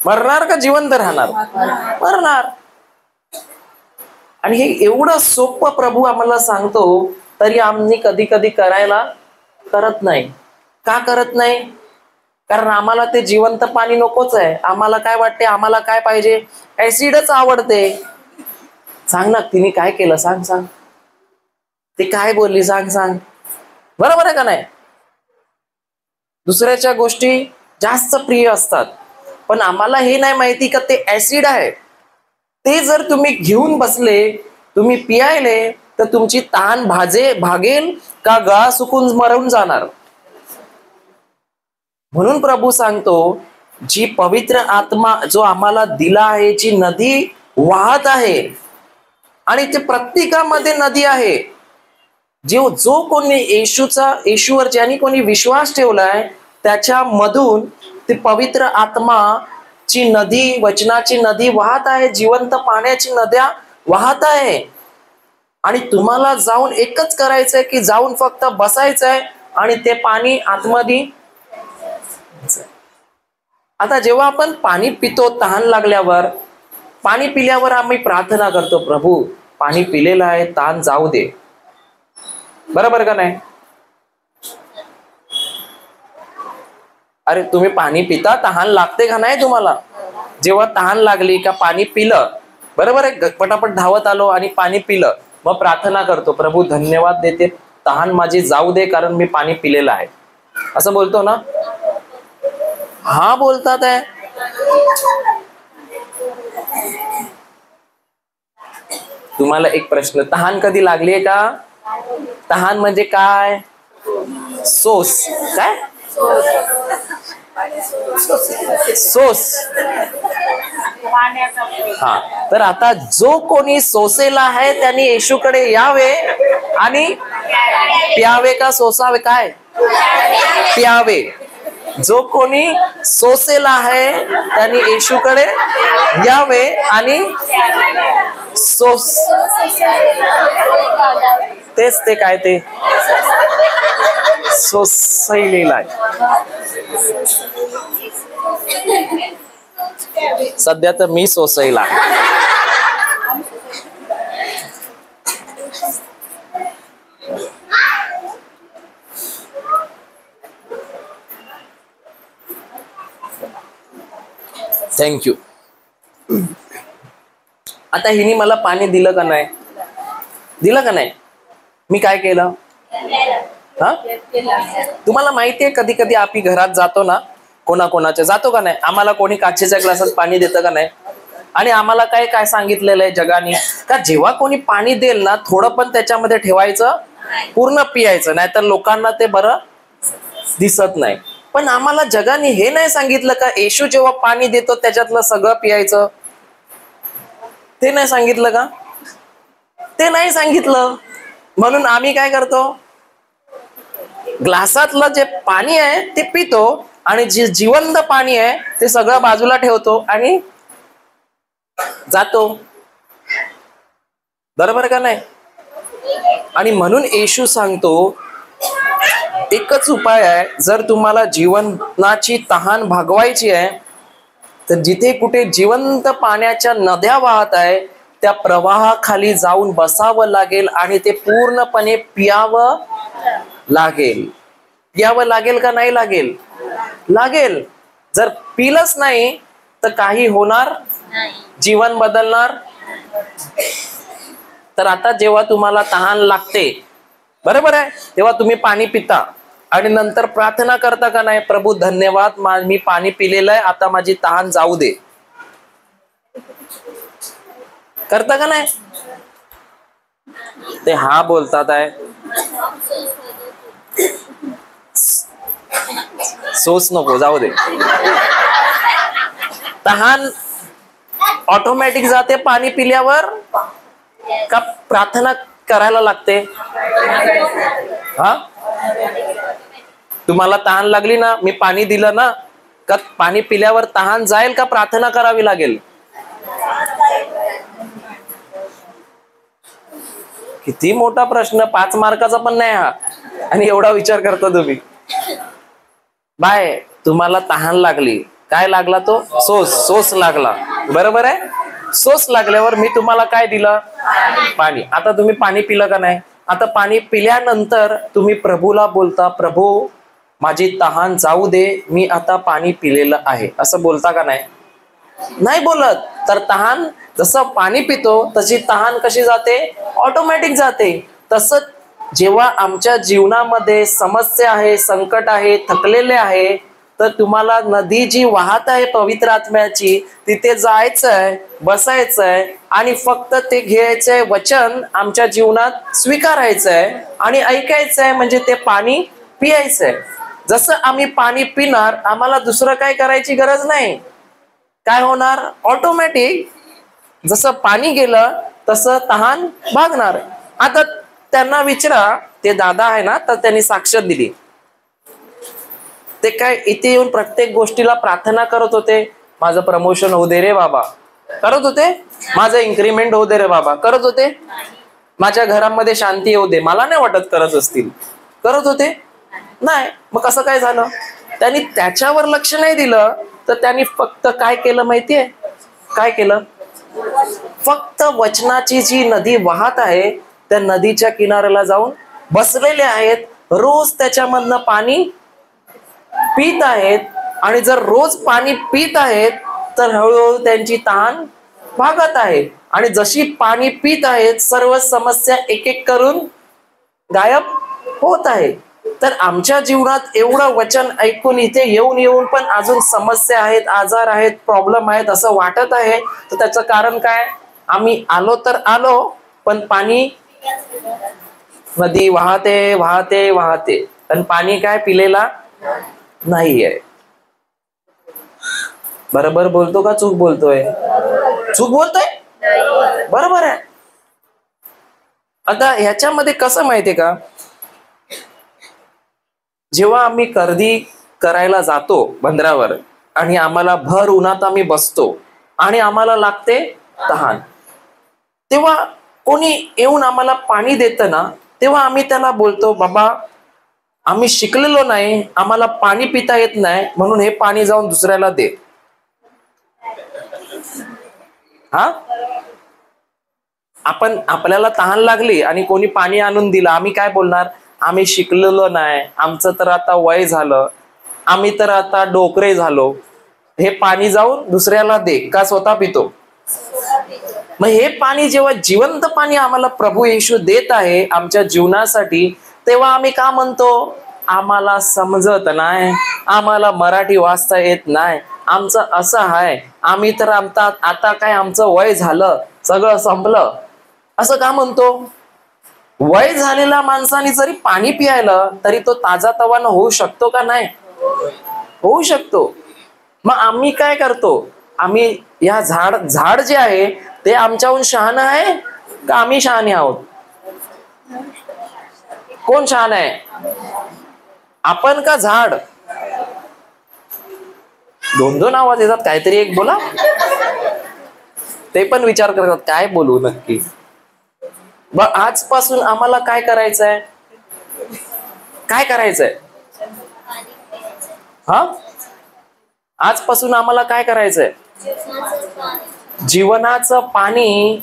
मरणार का जिवंत राहणार? मरणार. आणि हे एवढं सोपं प्रभू आम्हाला सांगतो, तरी आम्ही कधी कधी करत नाही. का करत नाही? कारण आम्हाला ते जिवंत पाणी नकोच आहे. आम्हाला काय वाटते? आम्हाला काय पाहिजे? ऍसिडच आवडते. सांग ना, तिने काय केलं? सांग. ती काय बोलली? सांग. बरोबर आहे का नाही? दुसऱ्याच्या गोष्टी जास्त प्रिय असतात, पण आम्हाला हे नाही माहिती का ते ऍसिड आहे. ते जर तुम्ही घेऊन बसले, तुम्ही पियायले, तर तुमची तहान भागेल का गळा सुकून मरून जाणार? म्हणून प्रभू सांगतो, जी पवित्र आत्मा जो आम्हाला दिला आहे, जी नदी वाहत आहे, आणि ते प्रत्येकामध्ये नदी आहे. जो कोणी येशूवर ज्यांनी कोणी विश्वास ठेवलाय, त्याच्या मधून ती पवित्र आत्माची नदी, वचनाची नदी वाहत आहे, जिवंत पाण्याची नद्या वाहत आहे. आणि तुम्हाला जाऊन एकच करायचंय की जाऊन फक्त बसायचंय आणि ते पाणी आतमध्ये. आता जेव्हा आपण पाणी पितो, तहान लागल्यावर, पाणी पिल्यावर आम्ही प्रार्थना करतो, प्रभू पाणी पिलेलं आहे, तहान जाऊ दे. बरोबर का नाही? अरे तुम्ही पाणी पिता, तहान लागते का नाही तुम्हाला? जेव्हा तहान लागली का पाणी पिलं, बरोबर आहे, पटापट धावत आलो आणि पाणी पिलं, मग प्रार्थना करतो, प्रभू धन्यवाद देते, तहान माझी जाऊ दे कारण मी पाणी पिलेलं आहे, असं बोलतो ना. हा बोलतात आहे. तुम्हाला एक प्रश्न, तहान कधी लागलीये का? तहान म्हणजे काय? सोस. काय? सोस. हा, तर आता जो कोणी सोसेला आहे त्यांनी येशूकडे यावे आणि प्यावे का सोसावे? काय? प्यावे. जो कोणी सोसेला आहे त्यांनी येशूकडे यावे आणि सोस. तेच ते काय ते सोसलेला आहे. सध्या तर मी सोसैला आहे. थँक्यू. आता हिने मला पाणी दिलं का नाही? दिलं का नाही? मी काय केलं? हा, तुम्हाला माहितीये कधी कधी आम्ही घरात जातो ना, कोणाकोणाच्या जातो का नाही, आम्हाला कोणी काचेच्या ग्लासात पाणी देतं का नाही, आणि आम्हाला काय काय सांगितलेलं आहे जगाने का जेव्हा कोणी पाणी देईल ना थोडं पण त्याच्यामध्ये ठेवायचं, पूर्ण पियायचं, नाहीतर लोकांना ते बरं दिसत नाही. पण आम्हाला जगाने हे नाही सांगितलं का येशू जेव्हा पाणी देतो त्याच्यातलं सगळं पियायचं? ते नाही सांगितलं का? ते नाही सांगितलं. म्हणून आम्ही काय करतो, ग्लासातलं जे पाणी आहे ते पितो आणि जे जिवंत पाणी आहे ते सगळं बाजूला ठेवतो आणि जातो. बरोबर का नाही? आणि म्हणून येशू सांगतो एकच उपाय आहे, जर तुम्हाला जीवनाची तहान भागवायची आहे तर जिथे कुठे जिवंत पाण्याच्या नद्या वाहत आहे त्या प्रवाहाखाली जाऊन बसावं लागेल आणि ते पूर्णपणे पियावं लागेल. पियावं लागेल का नाही लागेल? लागेल. जर पिलंच नाही तर काही होणार, जीवन बदलणार. तर आता जेव्हा तुम्हाला तहान लागते, बरोबर आहे, तेव्हा तुम्ही पाणी पिता आणि नंतर प्रार्थना करता का नाही, प्रभू धन्यवाद मी पाणी पिलेलं आहे, आता माझी तहान जाऊ दे. करता का नाही? ते हा बोलतात आहे सोच नको, जाऊ दे. तहान ऑटोमॅटिक जाते पाणी पिल्यावर का प्रार्थना करायला लागते? हा, तुम्हाला तहान लागली ना, मी पाणी दिलं ना, का पाणी पिल्यावर तहान जाईल का प्रार्थना करावी लागेल? किती मोठा प्रश्न, 5 मार्काचा पण नाही हा, आणि एवढा विचार करता तुम्ही. बाय, तुम्हाला तहान लागली, काय लागला तो? सोस लागला, बरोबर आहे. सोस लागल्यावर मी तुम्हाला काय दिलं? पाणी. आता तुम्ही पाणी पिलं का नाही? आता पाणी पिल्यानंतर तुम्ही प्रभूला बोलता, प्रभू माझी तहान जाऊ दे, मी आता पाणी पिलेलं आहे, असं बोलता का नाही? नाही बोलत. तर तहान, जसं पाणी पितो तशी तहान कशी जाते? ऑटोमॅटिक जाते. तसंच जेव्हा आमच्या जीवनामध्ये समस्या आहे, संकट आहे, थकलेले आहे, तर तुम्हाला नदी जी वाहत आहे पवित्र आत्म्याची, तिथे जायचंय, बसायचंय आणि फक्त ते घ्यायचंय वचन आमच्या जीवनात स्वीकारायचंय आणि ऐकायचंय, म्हणजे ते पाणी पियायचंय. जसं आम्ही पाणी पिणार, आम्हाला दुसरं काय करायची गरज नाही. काय होणार? ऑटोमॅटिक जसं पाणी गेलं तसं तहान भागणार. आता त्यांना विचारा, ते दादा आहे ना, तर त्यांनी साक्ष दिली. ते काय इथे येऊन प्रत्येक गोष्टीला प्रार्थना करत होते, माझं प्रमोशन होऊ दे रे बाबा, करत होते. माझं इन्क्रीमेंट होऊ दे रे बाबा, करत होते. माझ्या घरामध्ये शांती येऊ दे, मला नाही वाटत करत असतील, करत होते. नाही, मग कसं काय झालं? त्यांनी त्याच्यावर लक्ष नाही दिलं, तर त्यांनी फक्त काय केलं माहितीये? काय केलं? फक्त वचनाची जी नदी वाहत आहे त्या नदीच्या किनाऱ्याला जाऊन बसलेले आहेत, रोज त्याच्यामधनं पाणी पित आहेत. आणि जर रोज पाणी पित आहेत तर हळूहळू त्यांची तहान भागत आहे. आणि जशी पाणी पित आहेत सर्व समस्या एक एक करून गायब होत आहे. तर आमच्या जीवनात एवढं वचन ऐकून इथे येऊन येऊन पण अजून समस्या आहेत, आजार आहेत, प्रॉब्लेम आहेत असं वाटत आहे. तर त्याचं कारण काय? आम्ही आलो तर आलो, पण पाणी नदी वाहते वाहते वाहते आणि पाणी काय पिलेला नाहीये. बरोबर बोलतो का चूक बोलतोय? चूक बोलतोय, बरोबर आहे. आता ह्याच्यामध्ये कसं माहितीये का, जेव्हा आम्ही गर्दी करायला जातो बंदरावर आणि आम्हाला भर उन्हात आम्ही बसतो आणि आम्हाला लागते तहान, तेव्हा कोणी येऊन आम्हाला पाणी देतं ना, तेव्हा आम्ही त्याला बोलतो, बाबा आम्ही शिकलेलो नाही, आम्हाला पाणी पिता येत नाही, म्हणून हे पाणी जाऊन दुसऱ्याला दे. हा, आपण आपल्याला तहान लागली आणि कोणी पाणी आणून दिलं, आम्ही काय बोलणार? आम्ही शिकलेलो नाही, आमचं तर आता वय झालं, आम्ही तर आता डोकरे झालो, हे पाणी जाऊन दुसऱ्याला दे, का स्वतः पितो? मग हे पाणी जेव्हा जिवंत पाणी आम्हाला प्रभू येशू देत आहे आमच्या जीवनासाठी, तेव्हा आम्ही का म्हणतो आम्हाला समजत नाही, आम्हाला मराठी वाचता येत नाही, आमचं असं आहे, आम्ही तर आता काय आमचं वय झालं, सगळं संपलं, असं का म्हणतो? वय झालेल्या माणसाने जरी पाणी पियायला तरी तो ताजा तवाना होऊ शकतो का नाही? होऊ शकतो. मग आम्ही काय करतो? आम्ही या झाड जे आहे ते आमच्याहून शहाणं आहे का आम्ही शहाणे आहोत? कोण शहाणं आहे, आपण का झाड? दोन दोन आवाज येतात, काहीतरी एक बोला. ते पण विचार करतात काय बोलू नक्की. आजपासून आम्हाला काय करायचंय? काय करायचंय? हा, आजपासून आम्हाला काय करायचंय? जीवनाचं पाणी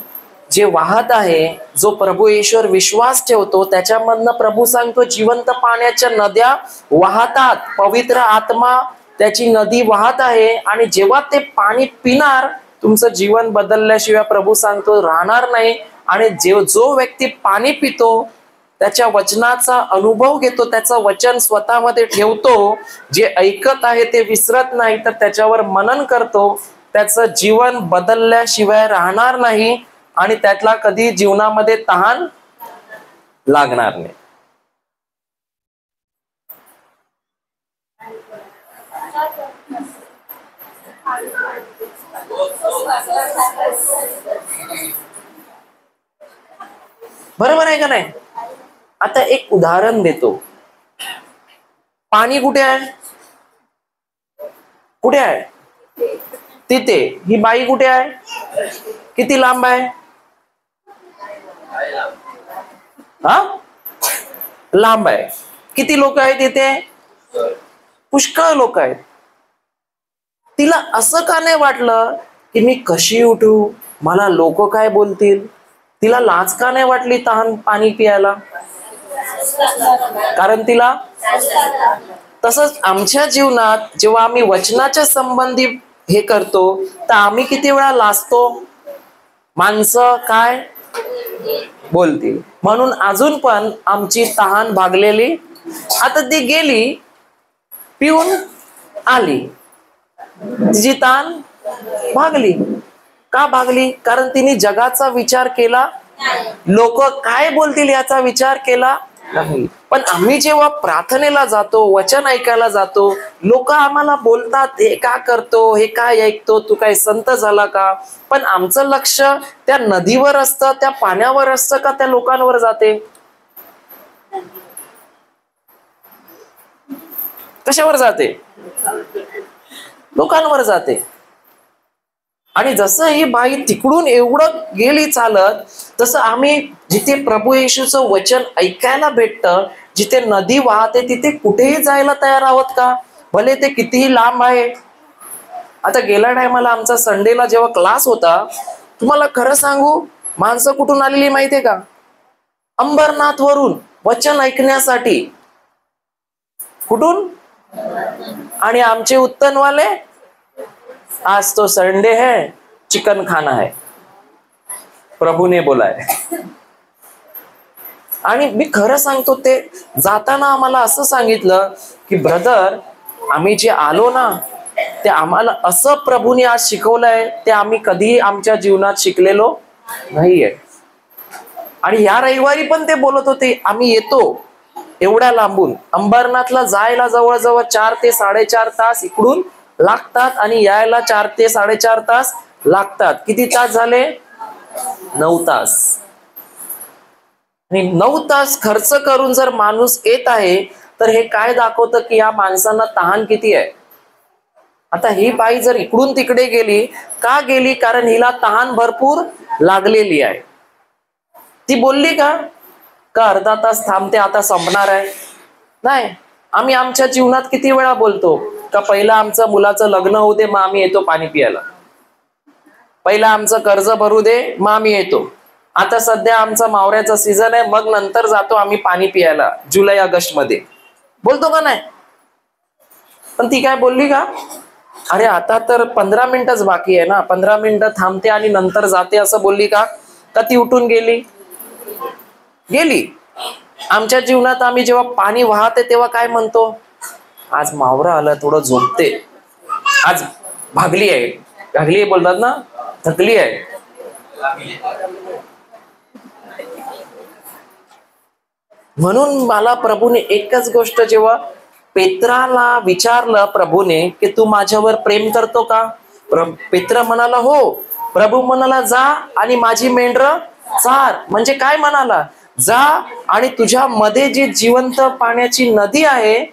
जे वाहत आहे, जो प्रभू ईश्वर विश्वास ठेवतो त्याच्यामधनं प्रभू सांगतो जिवंत पाण्याच्या नद्या वाहतात, पवित्र आत्मा त्याची नदी वाहत आहे. आणि जेव्हा ते पाणी पिणार तुमचं जीवन बदलल्याशिवाय प्रभू सांगतो राहणार नाही. आणि जो व्यक्ती पाणी पितो त्याच्या वचनाचा अनुभव घेतो, त्याचं वचन स्वतःमध्ये ठेवतो, जे ऐकत आहे ते विसरत नाही तर त्याच्यावर मनन करतो, त्याचं जीवन बदलल्याशिवाय राहणार नाही आणि त्यातला कधी जीवनामध्ये तहान लागणार नाही. बरोबर आहे का नाही? आता एक उदाहरण देतो. पाणी कुठे आहे? कुठे आहे? तिथे. ही बाई कुठे आहे? किती लांब आहे? हा, लांब आहे. किती लोक आहेत इथे? पुष्कळ लोक आहेत. तिला असं का नाही वाटलं की मी कशी उठू, मला लोक काय बोलतील? तिला लाज का नाही वाटली तहान पाणी पियाला? कारण तिला. तसंच आमच्या जीवनात जेव्हा आम्ही वचनाच्या संबंधी हे करतो तर आम्ही किती वेळा लाजतो, माणसं काय बोलतील म्हणून. अजून पण आमची तहान भागलेली. आता ती गेली, पिऊन आली, तिची तहान भागली. का भागली? कारण तिने जगाचा विचार केला, लोक काय बोलतील याचा विचार केला नाही. पण आम्ही जेव्हा प्रार्थनेला जातो, वचन ऐकायला जातो, लोक आम्हाला बोलतात हे का करतो, हे काय ऐकतो, तू काय संत झाला का? पण आमचं लक्ष त्या नदीवर असतं, त्या पाण्यावर असतं का त्या लोकांवर जाते? कशावर जाते? लोकांवर जाते. आणि जसं ही बाई तिकडून एवढं गेली चालत, तसं आम्ही जिथे प्रभू येशूचं वचन ऐकायला भेटतं, जिथे नदी वाहते, तिथे कुठेही जायला तयार आहोत का? भले ते कितीही लांब आहे. आता गेल्या टायमाला आमचा संडेला जेव्हा क्लास होता, तुम्हाला खरं सांगू, माणसं कुठून आलेली माहितीये का? अंबरनाथ वरून वचन ऐकण्यासाठी. कुठून? आणि आमचे उत्तनवाले, आज तो संडे है, चिकन खाना है. प्रभूने बोलाय. आणि मी खरं सांगतो, ते जाताना आम्हाला असं सांगितलं की ब्रदर, आम्ही जे आलो ना, ते आम्हाला असं प्रभूने आज शिकवलंय ते आम्ही कधीही आमच्या जीवनात शिकलेलो नाहीये. आणि या रविवारी पण ते बोलत होते, आम्ही येतो एवढ्या लांबून, अंबरनाथला जायला जवळजवळ 4 ते 4.5 तास इकडून लागतात आणि यायला 4 ते 4.5 तास लागतात. किती तास झाले? 9 तास. आणि 9 तास खर्च करून जर माणूस येत आहे, तर हे काय दाखवतं की या माणसांना तहान किती आहे. आता ही बाई जर इकडून तिकडे गेली, का गेली? कारण हिला तहान भरपूर लागलेली आहे. ती बोलली का अर्धा तास थांबते, आता संपणार आहे? नाही. आम्ही आमच्या जीवनात किती वेळा बोलतो का पहिला आमचं मुलाचं लग्न होऊ दे, मग आम्ही येतो पाणी प्यायला. पहिला आमचं कर्ज भरू दे, मग आम्ही येतो. आता सध्या आमचा मावऱ्याचा सीझन आहे, मग नंतर जातो आम्ही पाणी प्यायला जुलै ऑगस्ट मध्ये. बोलतो का नाही? पण ती काय बोलली का? अरे आता तर 15 मिनिटच बाकी आहे ना, 15 मिनिटं थांबते आणि नंतर जाते, असं बोलली का? ती उठून गेली? आमच्या जीवनात आम्ही जेव्हा पाणी वाहते तेव्हा काय म्हणतो? आज मावरा आला, थोडं झोपते, आज भागली आहे बोलतात ना, थकली आहे. म्हणून मला प्रभूने एकच गोष्ट, जेव्हा पेत्राला विचारलं प्रभूने की तू माझ्यावर प्रेम करतो का? पेत्र म्हणाला हो. प्रभू म्हणाला जा आणि माझी मेंढरं चार. म्हणजे काय म्हणाला? जा आणि तुझ्या मध्ये जी जिवंत पाण्याची नदी आहे,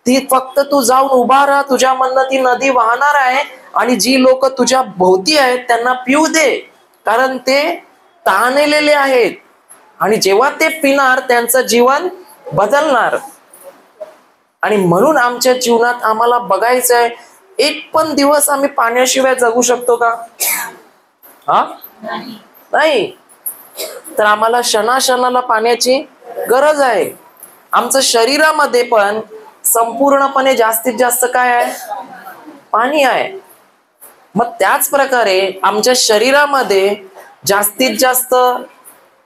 ती फक्त तू जाऊन उभा राहा, तुझ्यामधनं ती नदी वाहणार आहे आणि जी लोक तुझ्या भोवती आहेत त्यांना पिऊ दे, कारण ते तहानलेले आहेत आणि जेव्हा ते पिणार त्यांचं जीवन बदलणार. आणि म्हणून आमच्या जीवनात आम्हाला बघायचंय, एक पण दिवस आम्ही पाण्याशिवाय जगू शकतो का? नाही. तर आम्हाला क्षणाक्षणाला पाण्याची गरज आहे. आमचं शरीरामध्ये पण संपूर्णपणे जास्तीत जास्त काय आहे? पाणी आहे. मग त्याच प्रकारे आमच्या शरीरामध्ये जास्तीत जास्त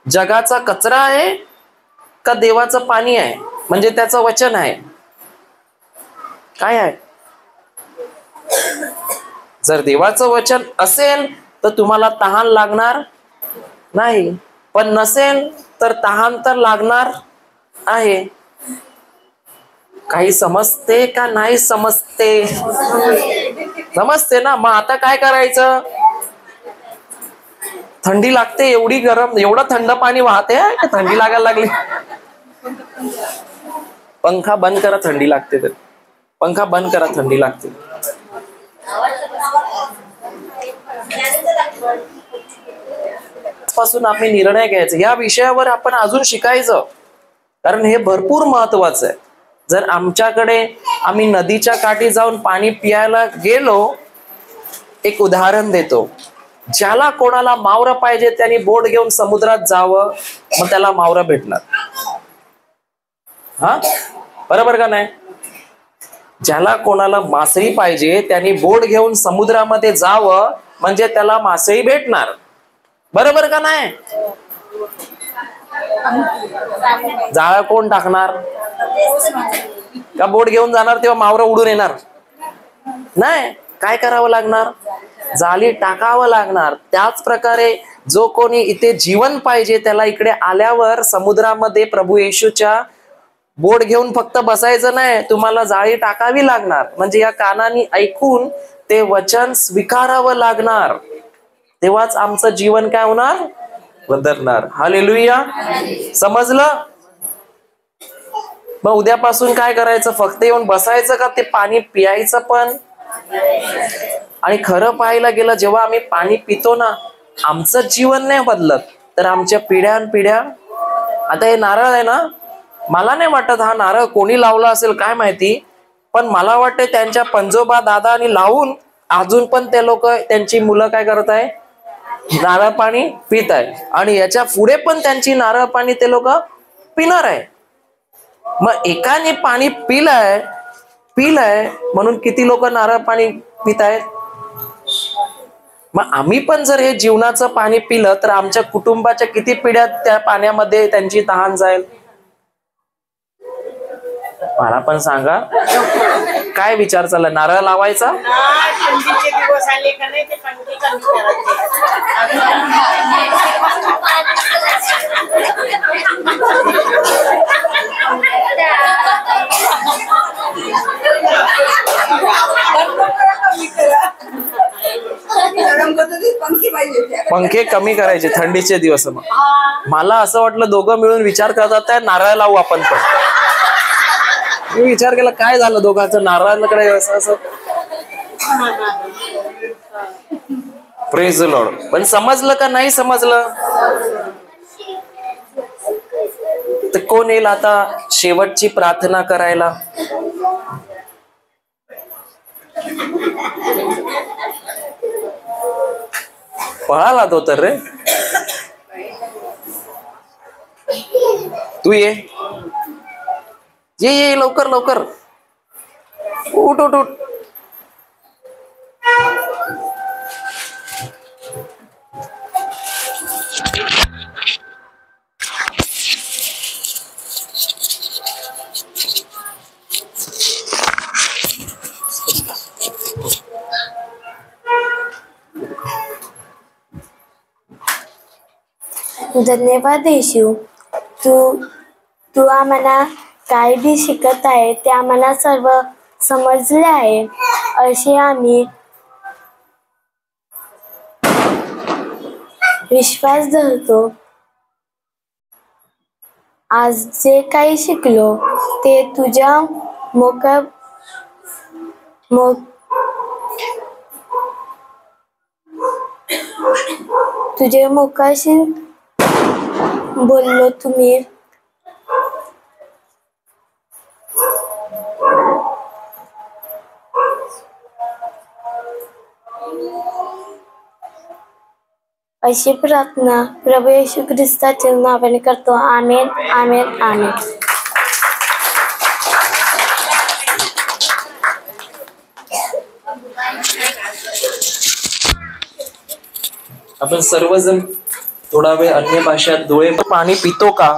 जगाचा कचरा आहे का देवाचं पाणी आहे, म्हणजे त्याचं वचन आहे? काय आहे? जर देवाचं वचन असेल तर तुम्हाला तहान लागणार नाही, पण नसेल तर तहान तर लागणार आहे. काही समजते का नाही समजते? समजते ना. मग आता काय करायचं? थंडी लागते, एवढी गरम, एवढं थंड पाणी वाहते, थंडी लागायला लागली. पंखा बंद करा, थंडी लागते. तर पंखा बंद करा, थंडी लागते. पासून आपण निर्णय घ्यायचा. या विषयावर आपण अजून शिकायचं, कारण हे भरपूर महत्वाचं आहे. जर आमच्याकडे आम्ही नदीच्या काठी जाऊन पाणी पियायला गेलो, एक उदाहरण देतो, ज्याला कोणाला मावरं पाहिजे त्यांनी बोट घेऊन समुद्रात जावं, मग त्याला मावरं भेटणार. बरोबर का नाही? ज्याला कोणाला मासळी पाहिजे त्यांनी बोट घेऊन समुद्रामध्ये जावं, म्हणजे त्याला मासळी भेटणार. बरोबर का नाही? जाळं कोण टाकणार? का बोट घेऊन जाणार तेव्हा मावरं उडून येणार? नाही. काय करावं लागणार? जाळी टाकावं लागणार. त्याच प्रकारे जो कोणी इथे जीवन पाहिजे त्याला इकडे आल्यावर समुद्रामध्ये प्रभू येशूच्या बोट घेऊन फक्त बसायचं नाही, तुम्हाला जाळी टाकावी लागणार. म्हणजे या कानाने ऐकून ते वचन स्वीकारावं लागणार, तेव्हाच आमचं जीवन काय होणार? बदलणार. हालेलुया. समजलं? मग उद्यापासून काय करायचं? फक्त येऊन बसायचं का ते पाणी पियायचं पण? आणि खरं पाहायला गेलं, जेव्हा आम्ही पाणी पितो ना, आमचं जीवन नाही बदलत, तर आमच्या पिढ्यानपिढ्या. आता हे नारळ आहे ना, मला नाही वाटत हा नारळ कोणी लावला असेल काय माहिती, पण मला वाटतं त्यांच्या पंजोबा दादानी लावून अजून पण ते लोक, त्यांची मुलं काय करत आहे? नारळ पाणी पित आहे. आणि याच्या पुढे पण त्यांची नारळ पाणी ते लोक पिणार आहे. मग एकाने पाणी पिलंय म्हणून किती लोक नारळ पाणी पित आहेत? मग आम्ही पण जर हे जीवनाचं पाणी पिलं तर आमच्या कुटुंबाच्या किती पिढ्या त्या पाण्यामध्ये त्यांची तहान जाईल. मला पण सांगा काय विचार चालला. नारळ लावायचा. थंडीचे दिवस आले का नाही ते पंखे कमी पंखे कमी करायचे थंडीचे दिवस. मला असं वाटलं दोघं मिळून विचार करतात त्या नारळ लावू आपण पण. मी विचार केला काय झालं दोघांचं नारळाकडे असं. Praise the Lord. पण समजलं का नाही समजलं. तर कोण येईल आता शेवटची प्रार्थना करायला. पळाला तो तर रे. तू ये ये लवकर लवकर. उठ उठ उठ. धन्यवाद येशू. तू आम्हाला काय बी शिकत आहे ते आम्हाला सर्व समजले आहे असे आम्ही विश्वास धरतो. आज जे काही शिकलो ते तुझ्या तुझ्या मुखाशी बोललो तुम्ही. अशी प्रार्थना प्रभू येशू ख्रिस्ताच्या नावाने करतो. आमेन आमेन आमेन. आपण सर्वजण थोडा वेळ अन्य भाषेत डोळे पाणी पितो का